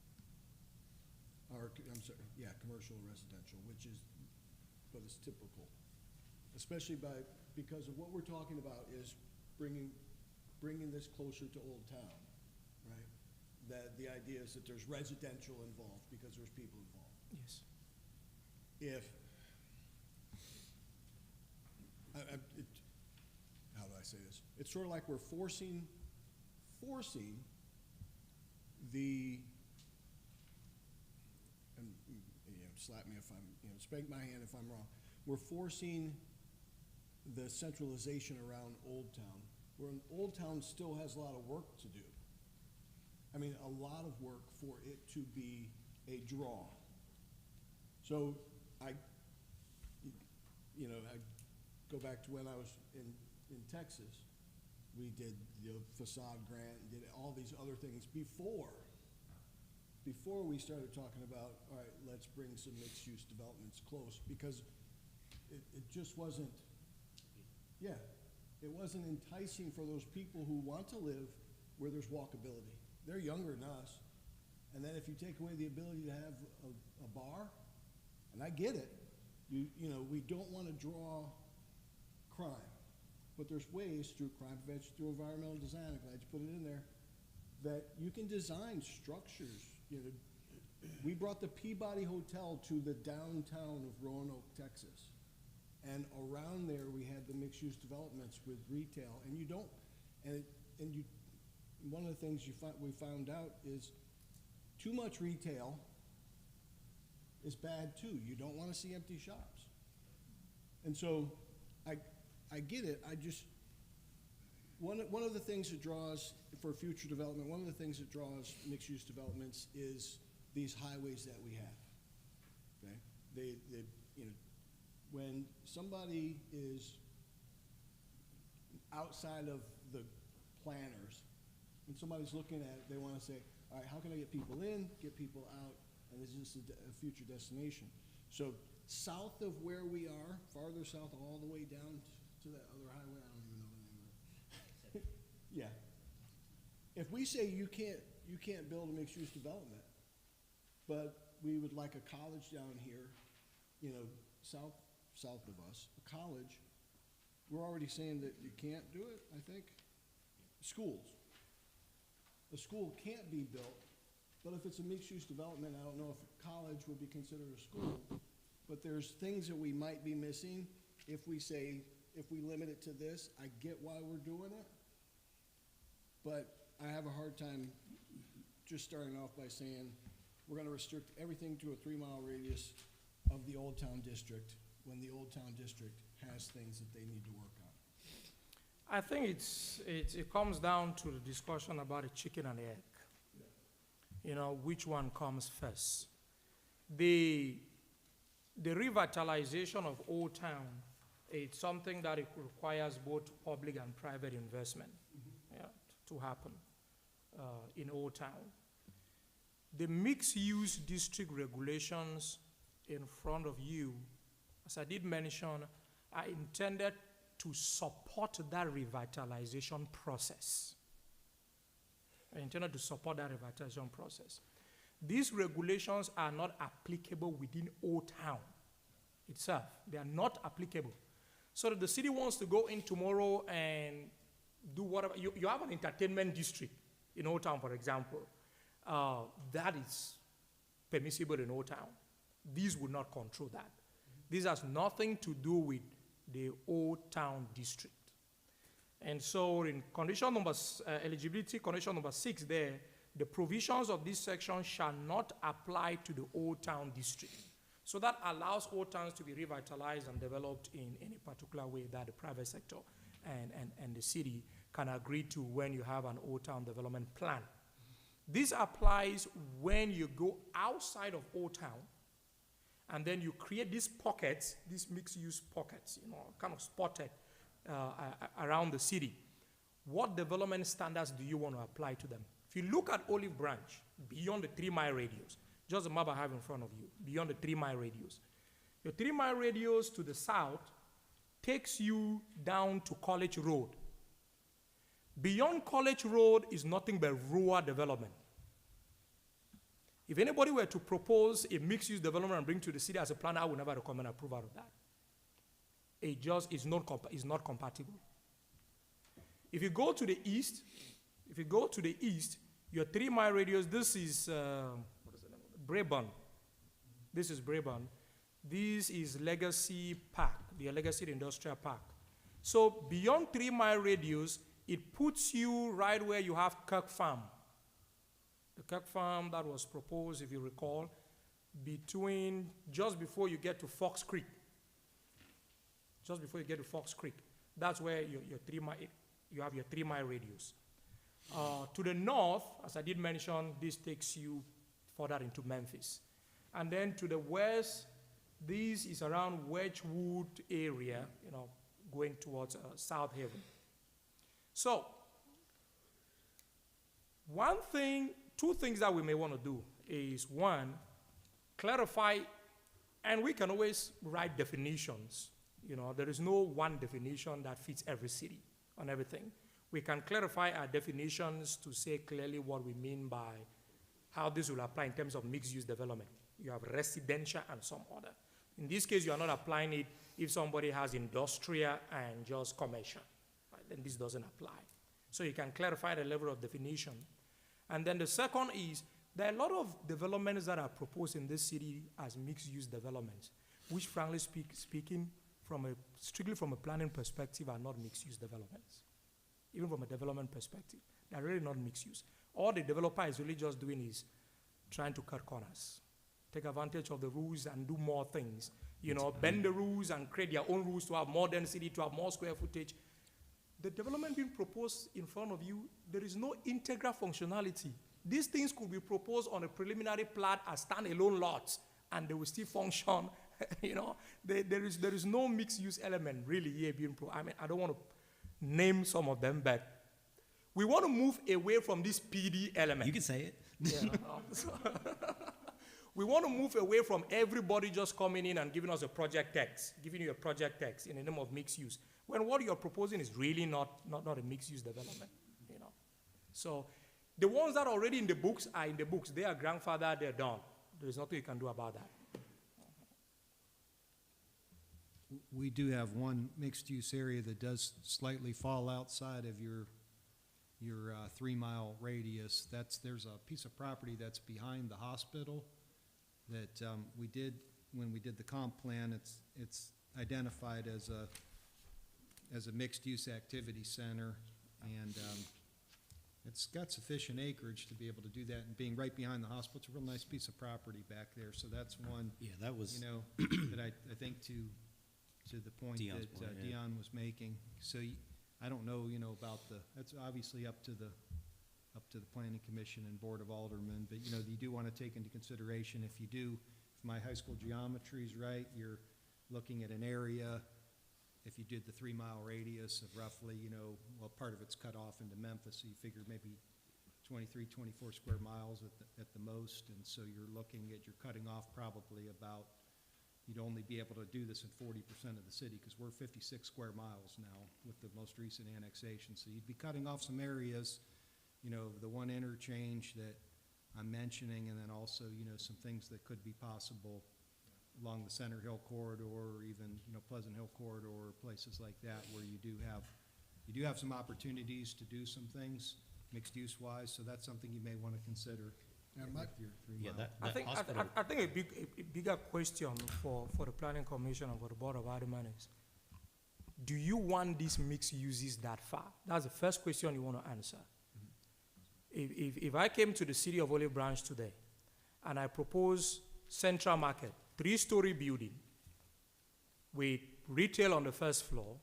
Commercial or residential, which is what is typical. Especially because of what we're talking about is bringing bringing this closer to Old Town, right? That the idea is that there's residential involved because there's people involved. Yes. How do I say this? It's sort of like we're forcing the, and, slap me if I'm, spank my hand if I'm wrong. We're forcing the centralization around Old Town, where Old Town still has a lot of work to do. I mean, a lot of work for it to be a draw. So I go back to when I was in Texas. We did the facade grant, did all these other things before we started talking about, all right, let's bring some mixed-use developments close, because it just wasn't, it wasn't enticing for those people who want to live where there's walkability. They're younger than us, and then if you take away the ability to have a bar, and I get it, we don't want to draw crime, but there's ways through crime prevention, through environmental design, I'm glad you put it in there, that you can design structures. We brought the Peabody Hotel to the downtown of Roanoke, Texas. And around there, we had the mixed-use developments with retail. And one of the things we found out is too much retail is bad too. You don't want to see empty shops. And so I get it. One of the things that draws for future development, one of the things that draws mixed-use developments is these highways that we have. Okay, when somebody is outside of the planners, when somebody's looking at it, they want to say, all right, how can I get people in, get people out, and is this a future destination? So south of where we are, farther south, all the way down to that other highway, I don't even know the name of it. Yeah. If we say you can't build a mixed-use development, but we would like a college down here, south of us, a college, we're already saying that you can't do it, I think. Schools. A school can't be built, but if it's a mixed-use development, I don't know if a college would be considered a school, but there's things that we might be missing if we limit it to this. I get why we're doing it, but I have a hard time just starting off by saying we're going to restrict everything to a 3-mile radius of the Old Town District when the Old Town District has things that they need to work on. I think it comes down to the discussion about the chicken and the egg. Which one comes first? The revitalization of Old Town, it's something that it requires both public and private investment to happen in Old Town. The mixed-use district regulations in front of you, as I did mention, are intended to support that revitalization process. These regulations are not applicable within Old Town itself. They are not applicable. So if the city wants to go in tomorrow and do whatever, you have an entertainment district in Old Town, for example, that is permissible in Old Town. These will not control that. This has nothing to do with the Old Town district. And so in condition number, eligibility condition number 6 there, the provisions of this section shall not apply to the Old Town district. So that allows Old Towns to be revitalized and developed in any particular way that the private sector and the city can agree to when you have an Old Town development plan. This applies when you go outside of Old Town and then you create these pockets, these mixed-use pockets, kind of spotted around the city. What development standards do you want to apply to them? If you look at Olive Branch, beyond the 3-mile radius, just the map I have in front of you, beyond the 3-mile radius, your 3-mile radius to the south takes you down to College Road. Beyond College Road is nothing but rural development. If anybody were to propose a mixed-use development and bring to the city as a plan, I would never recommend approval of that. It just is not compatible. If you go to the east, your 3-mile radius, this is, what is the name? Brabant. This is Brabant. This is Legacy Park, the Legacy Industrial Park. So beyond 3-mile radius, it puts you right where you have Kirk Farm. The Kirk Farm that was proposed, if you recall, just before you get to Fox Creek. Just before you get to Fox Creek. That's where you have your 3-mile radius. To the north, as I did mention, this takes you further into Memphis. And then to the west, this is around Wedgwood area, going towards South Haven. So, two things that we may want to do is, one, clarify, and we can always write definitions. There is no one definition that fits every city on everything. We can clarify our definitions to say clearly what we mean by how this will apply in terms of mixed-use development. You have residential and some other. In this case, you are not applying it if somebody has industrial and just commercial. Right? Then this doesn't apply. So you can clarify the level of definition. And then the second is, there are a lot of developments that are proposed in this city as mixed-use developments, which frankly speaking, strictly from a planning perspective, are not mixed-use developments. Even from a development perspective, they're really not mixed use. All the developer is really just doing is trying to cut corners, take advantage of the rules and do more things. Bend the rules and create their own rules to have more density, to have more square footage. The development being proposed in front of you, there is no integral functionality. These things could be proposed on a preliminary plat as standalone lots, and they will still function. There is no mixed use element really here being I don't want to name some of them, but we want to move away from this PD element. You can say it. Yeah, we want to move away from everybody just coming in and giving you a project text in the name of mixed use, when what you're proposing is really not a mixed use development. So the ones that are already in the books are in the books. They are grandfathered, they're done. There's nothing you can do about that. We do have one mixed-use area that does slightly fall outside of your 3-mile radius. There's a piece of property that's behind the hospital that we did, when we did the comp plan, it's identified as a mixed-use activity center, and it's got sufficient acreage to be able to do that, and being right behind the hospital, it's a real nice piece of property back there. So that's one, Yeah, that was. that I think to the point Dion's that point, yeah. Dion was making. So I don't know, about that's obviously up to the Planning Commission and Board of Aldermen, but, you do want to take into consideration, if my high school geometry is right, you're looking at an area, if you did the 3-mile radius of roughly, part of it's cut off into Memphis, so you figure maybe 23, 24 square miles at the most, and so you're cutting off probably about, you'd only be able to do this in 40% of the city, because we're 56 square miles now with the most recent annexation. So you'd be cutting off some areas, the one interchange that I'm mentioning, and then also, some things that could be possible along the Center Hill corridor, or even, Pleasant Hill corridor, or places like that, where you do have some opportunities to do some things mixed use wise. So that's something you may want to consider. With your 3-mile. I think a bigger question for the Planning Commission and for the Board of Aldermen is, do you want these mixed uses that far? That's the first question you want to answer. If I came to the city of Olive Branch today and I propose Central Market, 3-story building with retail on the first floor,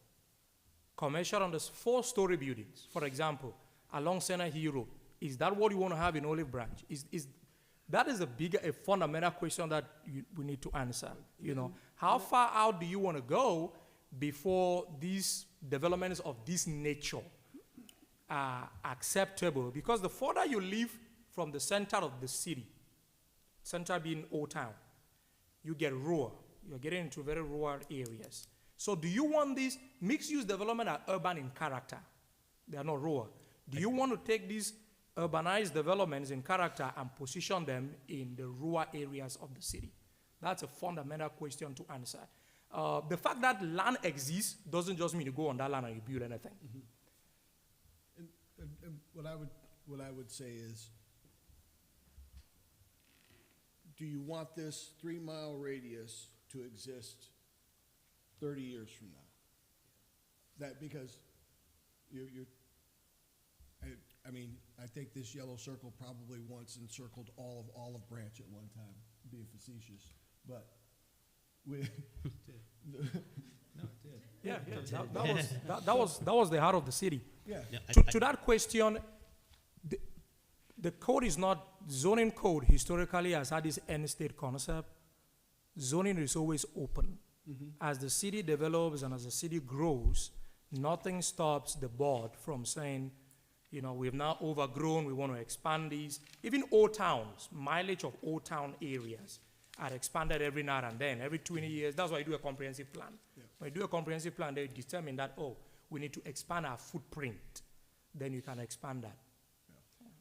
commercial on the 4-story buildings, for example, along Center Hill Road, is that what you want to have in Olive Branch? That is a fundamental question that we need to answer. How far out do you want to go before these developments of this nature are acceptable? Because the further you live from the center of the city, center being Old Town, you get rural. You're getting into very rural areas. So do you want these mixed-use development are urban in character? They are not rural. Do you want to take these urbanized developments in character and position them in the rural areas of the city? That's a fundamental question to answer. The fact that land exists doesn't just mean you go on that land and you build anything. what I would say is, do you want this 3-mile radius to exist 30 years from now? That, because I mean, I think this yellow circle probably once encircled all of Olive Branch at one time, being facetious, but we. Yeah, that was the heart of the city. Yeah. To that question, the code is not, zoning code historically has had this end state concept. Zoning is always open. As the city develops and as the city grows, nothing stops the board from saying, you know, we've now overgrown, we want to expand these. Even old towns, mileage of old town areas are expanded every now and then, every 20 years. That's why you do a comprehensive plan. Yeah. When you do a comprehensive plan, they determine that, oh, we need to expand our footprint. Then you can expand that.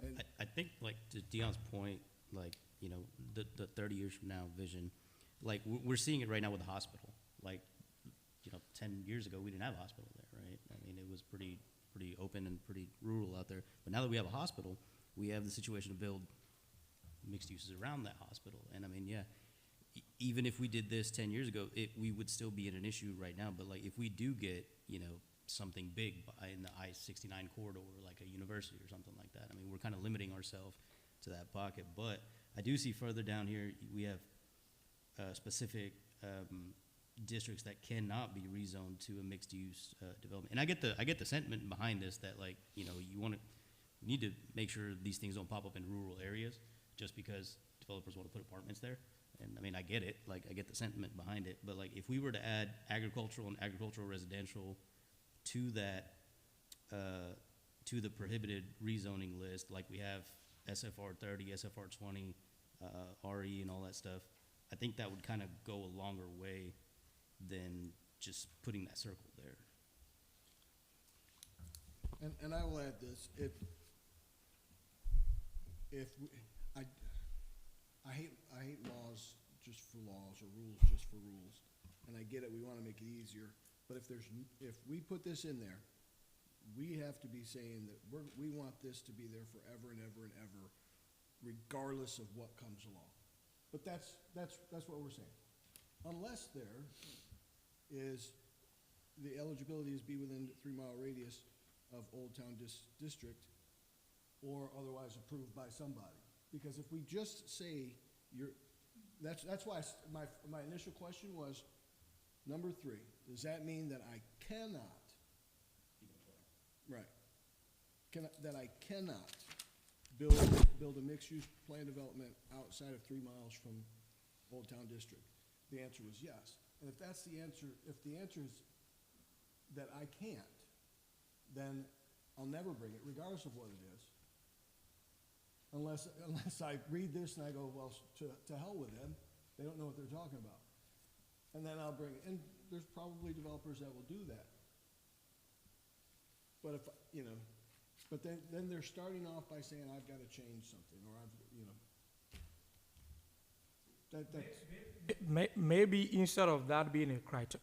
And I think, like, to Dion's point, like, you know, the 30 years from now vision, like, we're seeing it right now with the hospital. Like, you know, 10 years ago, we didn't have a hospital there, right? I mean, it was pretty open and pretty rural out there. But now that we have a hospital, we have the situation to build mixed uses around that hospital. And I mean, yeah, even if we did this 10 years ago, we would still be in an issue right now. But like, if we do get, you know, something big in the I-69 corridor, like a university or something like that, I mean, we're kind of limiting ourselves to that pocket. But I do see further down here, we have specific districts that cannot be rezoned to a mixed-use development. And I get the sentiment behind this, that, like, you know, you need to make sure these things don't pop up in rural areas just because developers want to put apartments there. And I mean, I get it, like, I get the sentiment behind it, but like, if we were to add agricultural and agricultural residential to that, to the prohibited rezoning list, like we have SFR 30, SFR 20, RE and all that stuff, I think that would kind of go a longer way than just putting that circle there. And I will add this, I hate laws just for laws or rules just for rules, and I get it, we wanna make it easier, but if we put this in there, we have to be saying that we want this to be there forever and ever and ever, regardless of what comes along. But that's what we're saying. Unless there is, the eligibility is be within the 3-mile radius of Old Town District, or otherwise approved by somebody. Because if we just say that's why my initial question was, number 3, does that mean that I cannot, right, that I cannot build a mixed-use plan development outside of 3 miles from Old Town District? The answer was yes. And if that's the answer, if the answer is that I can't, then I'll never bring it, regardless of what it is. Unless I read this and I go, well, to hell with them. They don't know what they're talking about. And then I'll bring it. And there's probably developers that will do that. But if, you know, but then they're starting off by saying, I've got to change something, or I've, you know. Maybe instead of that being a criteria,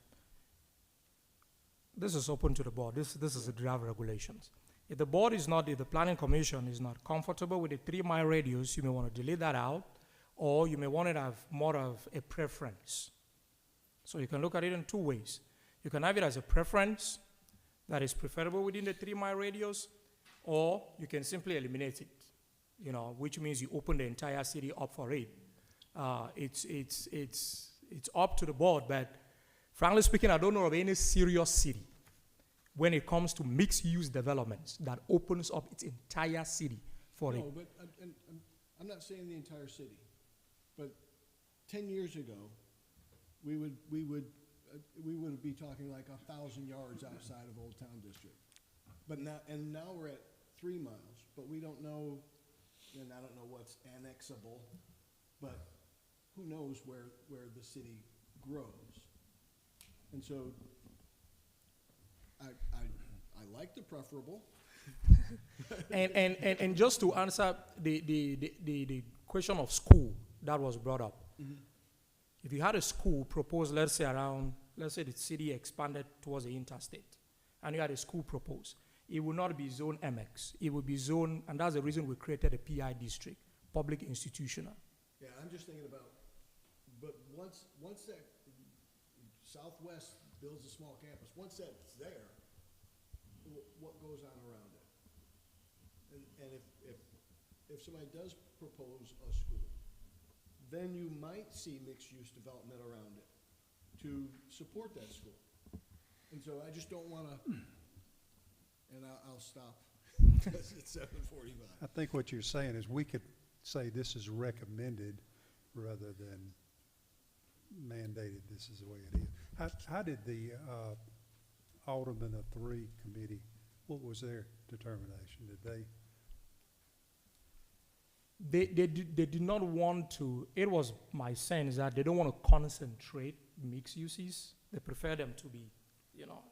this is open to the board. This is the draft regulations. If the board is not, if the planning commission is not comfortable with a 3-mile radius, you may want to delete that out, or you may want to have more of a preference. So you can look at it in 2 ways. You can have it as a preference that is preferable within the 3-mile radius, or you can simply eliminate it, you know, which means you open the entire city up for it. It's up to the board, but frankly speaking, I don't know of any serious city when it comes to mixed-use developments that opens up its entire city for it. No, but I'm not saying the entire city, but 10 years ago, we would be talking like 1,000 yards outside of Old Town District. But now we're at 3 miles, but we don't know, and I don't know what's annexable, but who knows where the city grows. And so I like the preferable. and just to answer the question of school that was brought up, if you had a school proposed, let's say the city expanded towards the interstate, and you had a school proposed, it will not be zone MX. It will be zone, and that's the reason we created a PI district, public institutional. Yeah, I'm just thinking about, but once that Southwest builds a small campus, once that's there, what goes on around it? And if somebody does propose a school, then you might see mixed-use development around it to support that school. And so I just don't wanna, and I'll stop, because it's 7:45. I think what you're saying is we could say this is recommended rather than mandated, this is the way it is. How did the Alderman of 3 committee, what was their determination? Did they? They did not want to, it was my sense that they don't want to concentrate mixed uses. They prefer them to be,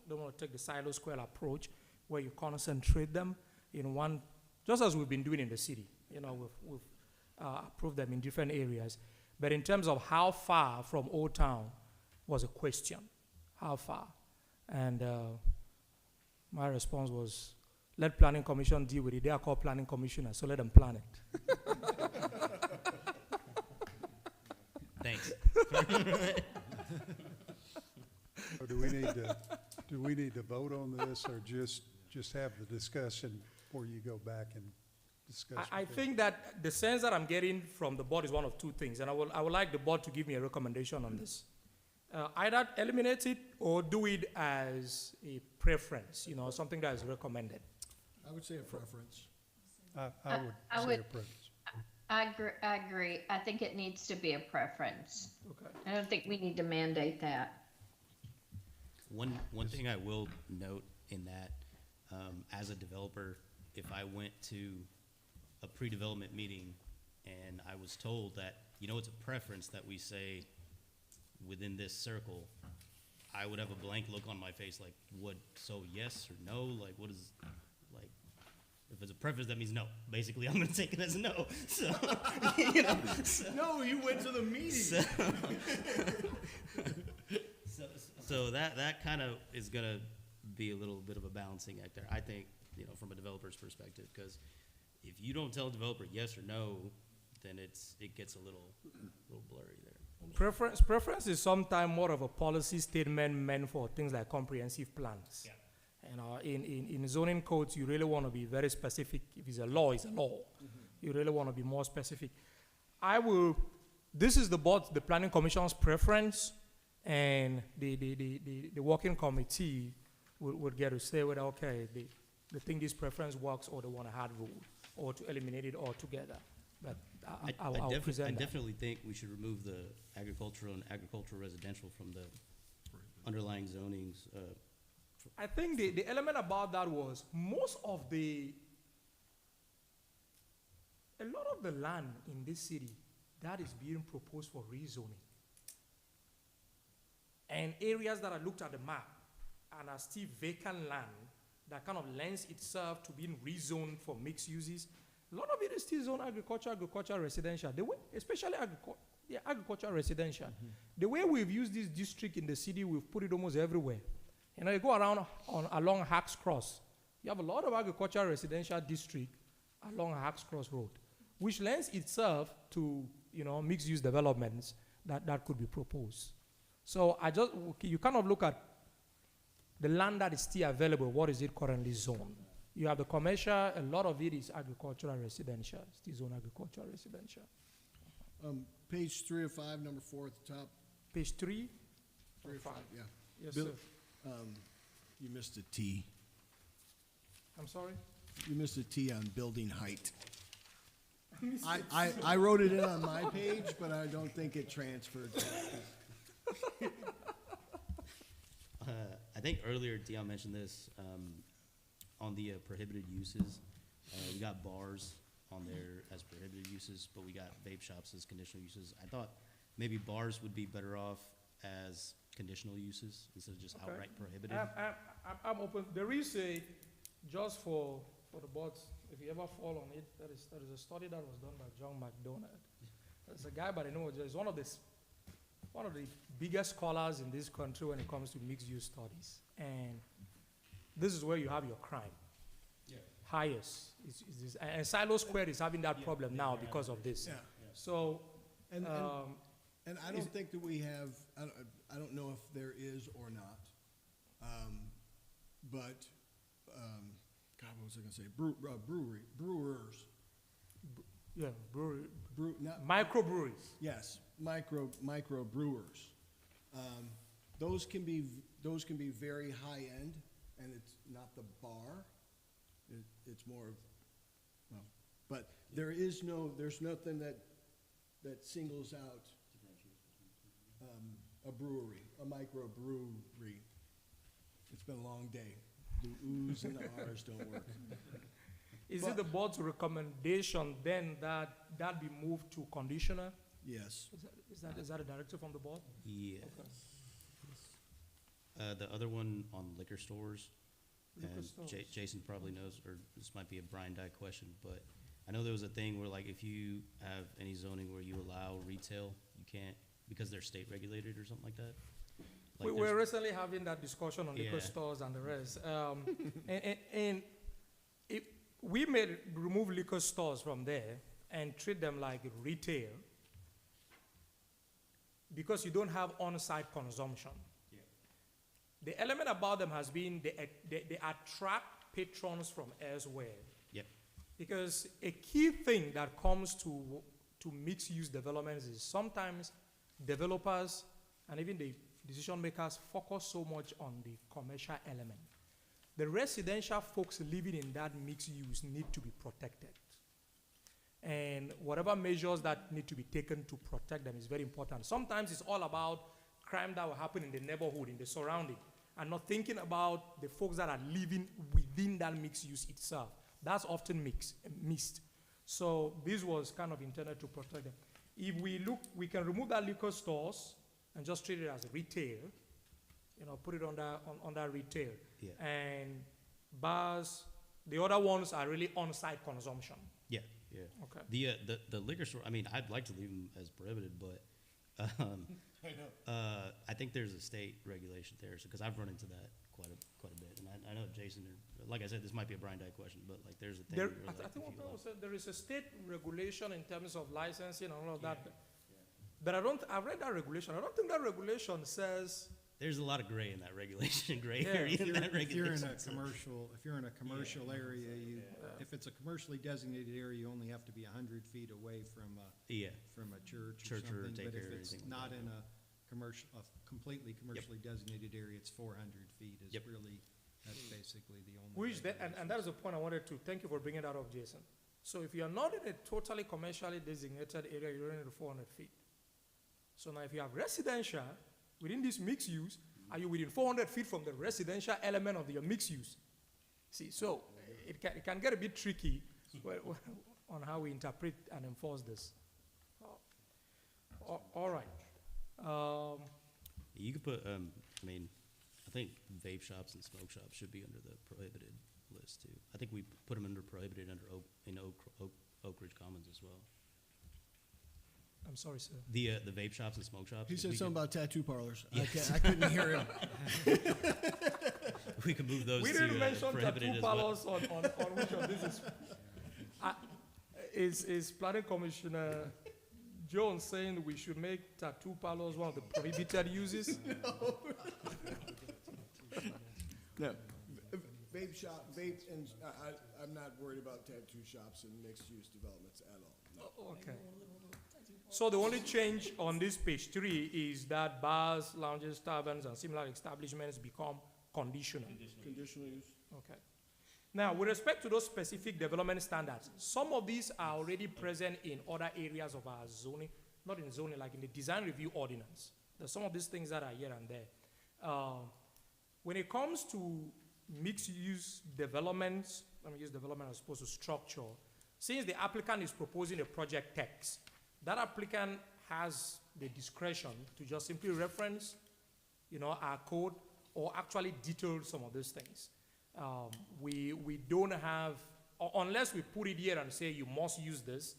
don't want to take the silo square approach where you concentrate them in one, just as we've been doing in the city. We've approved them in different areas. But in terms of how far from Old Town was a question, how far? And my response was, let Planning Commission deal with it. They are called planning commissioners, so let them plan it. Thanks. Or do we need to vote on this, or just have the discussion before you go back and discuss? I think that the sense that I'm getting from the board is one of two things, and I would like the board to give me a recommendation on this. Either eliminate it or do it as a preference, something that is recommended. I would say a preference. I would say a preference. I agree. I think it needs to be a preference. Okay. I don't think we need to mandate that. One thing I will note in that, as a developer, if I went to a pre-development meeting and I was told that, it's a preference that we say within this circle, I would have a blank look on my face like, what, so yes or no? Like, what is, like, if it's a preference, that means no. Basically, I'm gonna take it as a no. So, No, you went to the meeting. So that kind of is gonna be a little bit of a balancing act there, I think, from a developer's perspective, because if you don't tell a developer yes or no, then it gets a little blurry there. Preference is sometimes more of a policy statement meant for things like comprehensive plans. Yeah. In zoning codes, you really want to be very specific. If it's a law, it's a law. Mm-hmm. You really want to be more specific. This is the planning commission's preference, and the working committee would get to say whether, okay, they think this preference works, or they want a hard rule, or to eliminate it altogether. But I'll present that. I definitely think we should remove the agricultural and agricultural residential from the underlying zonings. I think the element about that was a lot of the land in this city that is being proposed for rezoning, and areas that are looked at the map and are still vacant land that kind of lends itself to being rezoned for mixed uses. A lot of it is still zone agriculture, residential. The way, especially agriculture, residential. Mm-hmm. The way we've used this district in the city, we've put it almost everywhere. You go around along Hacks Cross. You have a lot of agriculture, residential district along Hacks Cross Road, which lends itself to mixed-use developments that could be proposed. So you kind of look at the land that is still available. What is it currently zoned? You have the commercial, a lot of it is agricultural residential, still zone agricultural residential. Page 3 of 5, number 4 at the top. Page 3? 3 of 5, yeah. Yes, Bill, sir. You missed a T. I'm sorry? You missed a T on building height. I wrote it in on my page, but I don't think it transferred. I think earlier Dion mentioned this, on the prohibited uses. We got bars on there as prohibited uses, but we got vape shops as conditional uses. I thought maybe bars would be better off as conditional uses instead of just outright prohibited. I'm open. There is just for the boards, if you ever fall on it, there is a study that was done by John McDonald. There's a guy by the name of, he's one of the biggest scholars in this country when it comes to mixed-use studies. And this is where you have your crime. highest. And Silo Square is having that problem now because of this. Yeah. So, And I is- don't think that we have, I don't know if there is or not. But, God, what was I gonna say? Brewers. yeah, brewery, Not, microbreweries. yes, micro brewers. Those can be very high end, and it's not the bar. It's more of, well, but there's nothing that singles out a brewery, a micro brewery. It's been a long day. The oohs and the ahs don't work. Is it the board's recommendation then that be moved to conditioner? Yes. Is that a directive from the board? Yes. The other one on liquor stores, Liquor and stores. Jason probably knows, or this might be a Brian Dye question, but I know there was a thing where like if you have any zoning where you allow retail, you can't, because they're state regulated or something like that? Like We're there's- recently having that discussion on liquor Yeah. stores and the rest. And if we may remove liquor stores from there and treat them like retail because you don't have on-site consumption. Yeah. The element about them has been they attract patrons from elsewhere. Yep. Because a key thing that comes to mixed-use developments is sometimes developers and even the decision makers focus so much on the commercial element. The residential folks living in that mixed use need to be protected. And whatever measures that need to be taken to protect them is very important. Sometimes it's all about crime that will happen in the neighborhood, in the surrounding, and not thinking about the folks that are living within that mixed use itself. That's often missed. So this was kind of intended to protect them. If we look, we can remove that liquor stores and just treat it as retail, put it under retail. Yeah. And bars, the other ones are really on-site consumption. Yeah, yeah. Okay. The liquor store, I mean, I'd like to leave them as prohibited, but, I know. I think there's a state regulation there, so, because I've run into that quite a bit, and I know Jason, like I said, this might be a Brian Dye question, but like, there's a thing. There, where, like, I if think you allow- there is a state regulation in terms of licensing and all of that. Yeah. But I've read that regulation. I don't think that regulation says, There's a lot of gray in that regulation, gray Yeah, area in that If you're in regulation. a commercial area, if it's a commercially designated area, you only have to be 100 feet away from Yeah, a church Church or or something. But daycare if or it's anything like not that, in a completely commercially designated area, it's 400 feet is Yep. really, that's basically the only. and that is the point I wanted to, thank you for bringing that up, Jason. So if you are not in a totally commercially designated area, you're only 400 feet. So now if you have residential within this mixed use, are you within 400 feet from the residential element of your mixed use? See, so it can get a bit tricky on how we interpret and enforce this. All right. you could put, I mean, I think vape shops and smoke shops should be under the prohibited list too. I think we put them under prohibited under Oak Ridge Commons as well. I'm sorry, sir. The vape shops and smoke shops. He if said we something could- about tattoo parlors. Yes. I couldn't hear him. We can move those We to didn't mention prohibited tattoo as well. parlors on which of this is planning commissioner Jones saying we should make tattoo parlors one of the prohibited uses? No. Vape, and I'm not worried about tattoo shops and mixed-use developments at all. No. Okay. So the only change on this page 3 is that bars, lounges, taverns, and similar establishments become conditional. Conditional use? Okay. Now, with respect to those specific development standards, some of these are already present in other areas of our zoning, not in zoning, like in the design review ordinance. There's some of these things that are here and there. When it comes to mixed-use developments, let me use development as opposed to structure, since the applicant is proposing a project text, that applicant has the discretion to just simply reference, our code or actually detail some of those things. We don't have, unless we put it here and say you must use this,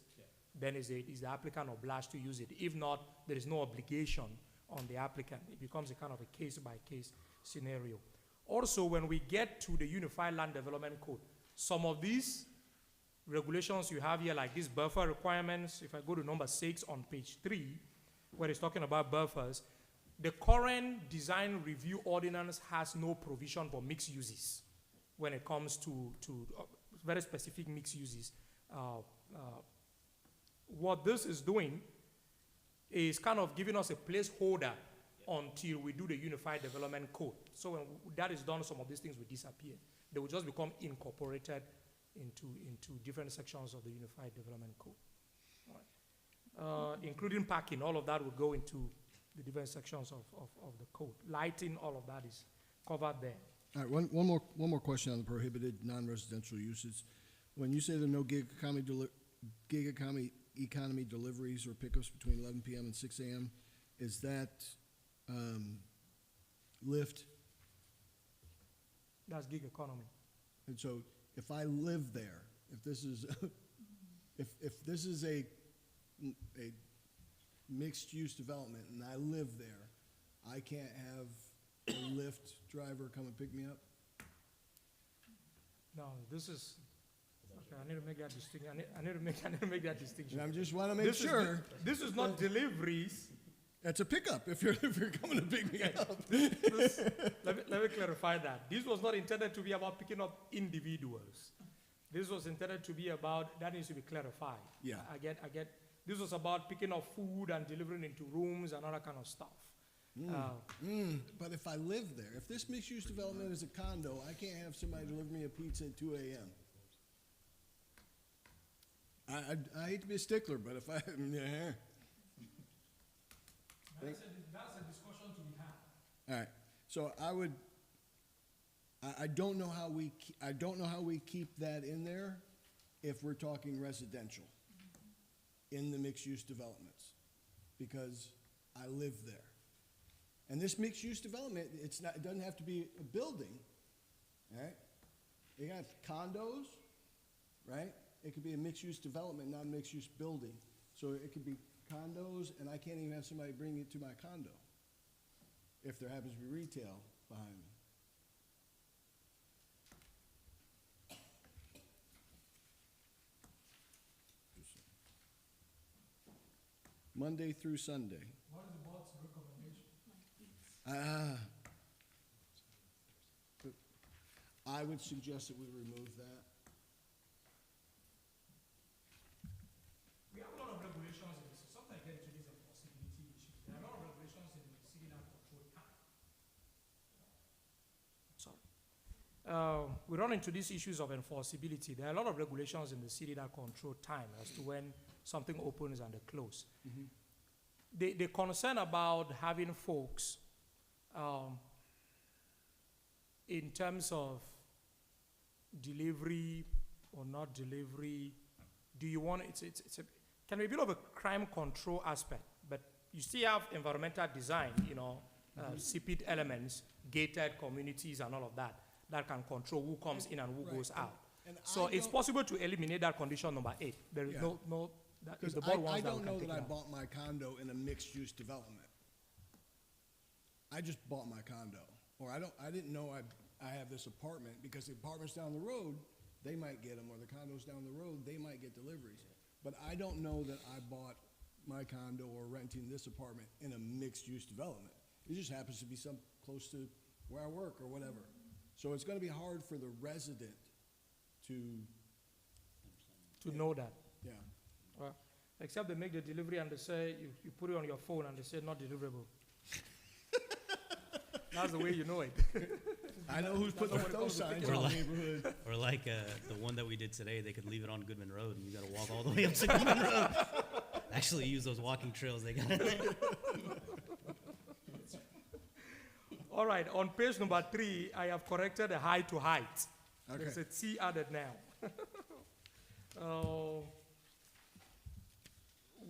then is the applicant obliged to use it. If not, there is no obligation on the applicant. It becomes a kind of a case-by-case scenario. Also, when we get to the Unified Land Development Code, Some of these regulations you have here, like these buffer requirements, if I go to number 6 on page 3, where it's talking about buffers, the current design review ordinance has no provision for mixed uses when it comes to very specific mixed uses. What this is doing is kind of giving us a placeholder until we do the Unified Development Code. So when that is done, some of these things will disappear. They will just become incorporated into different sections of the Unified Development Code. All right. Including parking, all of that will go into the different sections of the code. Lighting, all of that is covered there. All right, one more question on the prohibited non-residential uses. When you say there are no gig economy deliveries or pickups between 11 p.m. and 6 a.m., is that Lyft? That's gig economy. And so if I live there, if this is if this is a mixed-use development and I live there, I can't have a Lyft driver come and pick me up? No, this is, okay, I need to make that distinction. I need to make that distinction. And I just want to make sure. This is not deliveries. That's a pickup if you're coming to pick me up. Let me clarify that. This was not intended to be about picking up individuals. This was intended to be about, that needs to be clarified. Yeah. I get, this was about picking up food and delivering into rooms and all that kind of stuff. But if I live there, if this mixed-use development is a condo, I can't have somebody deliver me a pizza at 2 a.m. I hate to be a stickler, but if I, yeah. That's a discussion to be had. All right, so I don't know how we keep that in there if we're talking residential in the mixed-use developments, because I live there. And this mixed-use development, it doesn't have to be a building, right? You have condos, right? It could be a mixed-use development, not a mixed-use building. So it could be condos, and I can't even have somebody bring it to my condo if there happens to be retail behind me. Monday through Sunday. What is the board's recommendation? I would suggest that we remove that. We have a lot of regulations in this. Sometimes I get into these enforceability issues. There are a lot of regulations in the city that control time. Sorry. We run into these issues of enforceability. There are a lot of regulations in the city that control time as to when something opens and they close. Mm-hmm. The concern about having folks in terms of delivery or not delivery, do you want can be a bit of a crime control aspect, but you still have environmental design, CPID elements, gated communities and all of that can control who comes in and who goes out. And so it's possible to eliminate that condition number 8. There is no that if the board wants I that, don't we can know take that I it out. bought my condo in a mixed-use development. I just bought my condo, or I didn't know I have this apartment, because the apartments down the road, they might get them, or the condos down the road, they might get deliveries. But I don't know that I bought my condo or renting this apartment in a mixed-use development. It just happens to be some close to where I work or whatever. So it's gonna be hard for the resident to know that. Yeah. Well, except they make the delivery and they say, you put it on your phone and they say not deliverable. That's the way you know it. I know who's putting those signs in the neighborhood. Or like the one that we did today, they could leave it on Goodman Road and you gotta walk all the way up to Goodman Road. Actually use those walking trails they got in there. All right, on page number 3, I have corrected the height to height. Okay. There's a T added now.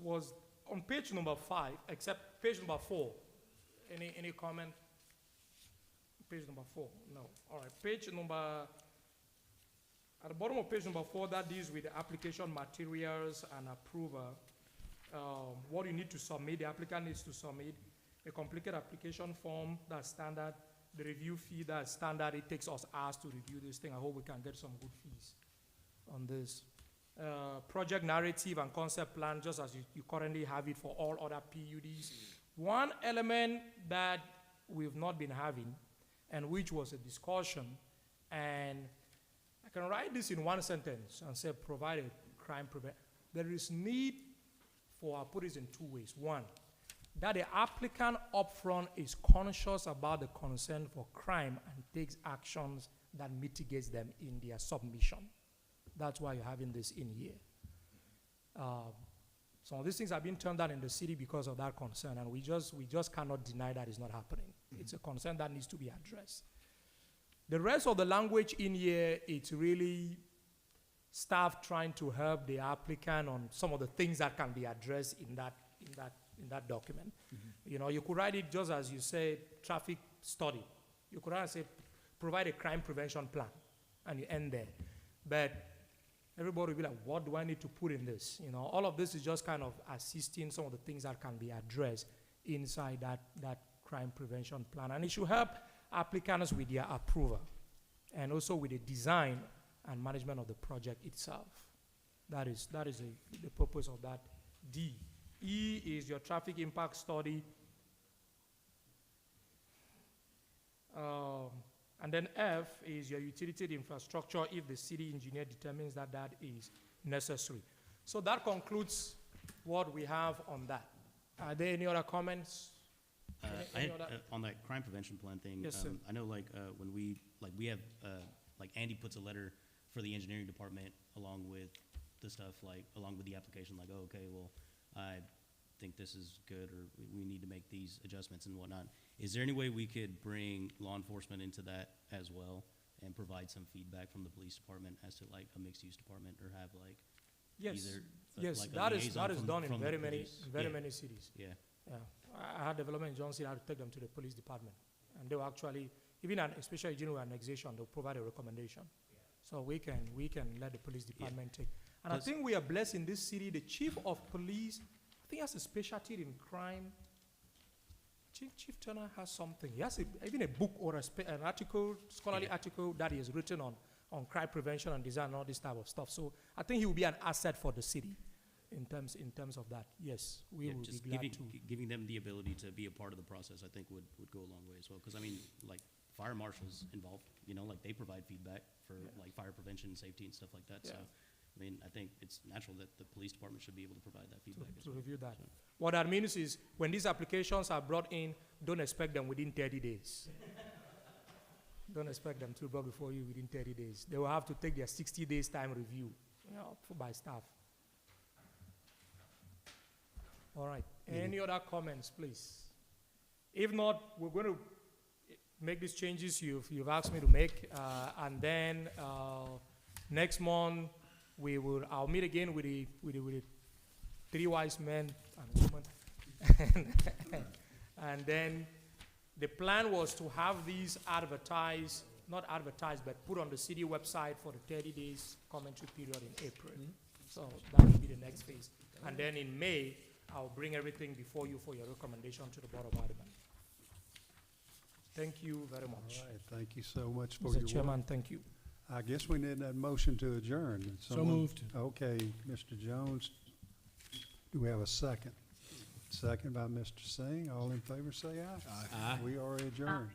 Was on page number 5, except page number 4. Any comment? Page number 4, no. All right, page number, at the bottom of page number 4, that deals with the application materials and approval. What you need to submit, the applicant needs to submit a completed application form that's standard, the review fee that's standard. It takes us hours to review this thing. I hope we can get some good fees on this. Project narrative and concept plan, just as you currently have it for all other PUDs. One element that we've not been having, and which was a discussion, and I can write this in one sentence and say provided crime prevent. There is need for, I'll put this in two ways. One, that the applicant upfront is conscious about the concern for crime and takes actions that mitigates them in their submission. That's why you're having this in here. Some of these things have been turned down in the city because of that concern, and we just cannot deny that is not happening. It's a concern that needs to be addressed. The rest of the language in here, it's really staff trying to help the applicant on some of the things that can be addressed in that document. You know, you could write it just as you say, traffic study. You could write and say, provide a crime prevention plan, and you end there. But everybody will be like, what do I need to put in this? You know, all of this is just kind of assisting some of the things that can be addressed inside that crime prevention plan. And it should help applicants with their approval and also with the design and management of the project itself. That is the purpose of that. D. E is your traffic impact study. And then F is your utility infrastructure if the city engineer determines that that is necessary. So that concludes what we have on that. Are there any other comments? On that crime prevention plan thing, Yes, sir. I know when we have Andy puts a letter for the engineering department along with the stuff, along with the application, oh, okay, well, I think this is good, or we need to make these adjustments and whatnot. Is there any way we could bring law enforcement into that as well and provide some feedback from the police department as to a mixed-use department, or have Yes, either yes, a that is liaison done in from the very many police? cities. Yeah. Yeah, I had development in Johnson. I had to take them to the police department, and they will actually, even especially general annexation, they'll provide a recommendation. So we can let the police department take. And I think we are blessed in this city. The chief of police, I think, has a specialty in crime. Chief Turner has something. He has even a book or an article, scholarly article that he has written on crime prevention and design and all this type of stuff. So I think he will be an asset for the city in terms of that. Yes, we will just be glad to. giving them the ability to be a part of the process, I think would go a long way as well. Because fire marshals involved, they provide feedback for fire prevention and safety and stuff like that. Yeah. So, I think it's natural that the police department should be able to provide that feedback as To well. review that. So. What that means is when these applications are brought in, don't expect them within 30 days. Don't expect them to be brought before you within 30 days. They will have to take their 60 days time review, by staff. All right. Any other comments, please? If not, we're going to make these changes you've asked me to make, and then next month I'll meet again with the three wise men and women, and then the plan was to have these not advertised, but put on the city website for the 30 days commentary period in April. So that will be the next phase, and then in May I'll bring everything before you for your recommendation to the Board of Aldermen. Thank you very much. All right, thank you so much for Mr. your Chairman, work. thank you. I guess we need that motion to adjourn. So moved. Okay, Mr. Jones, do we have a second? Second by Mr. Singh. All in favor, say aye. Aye. We are adjourned.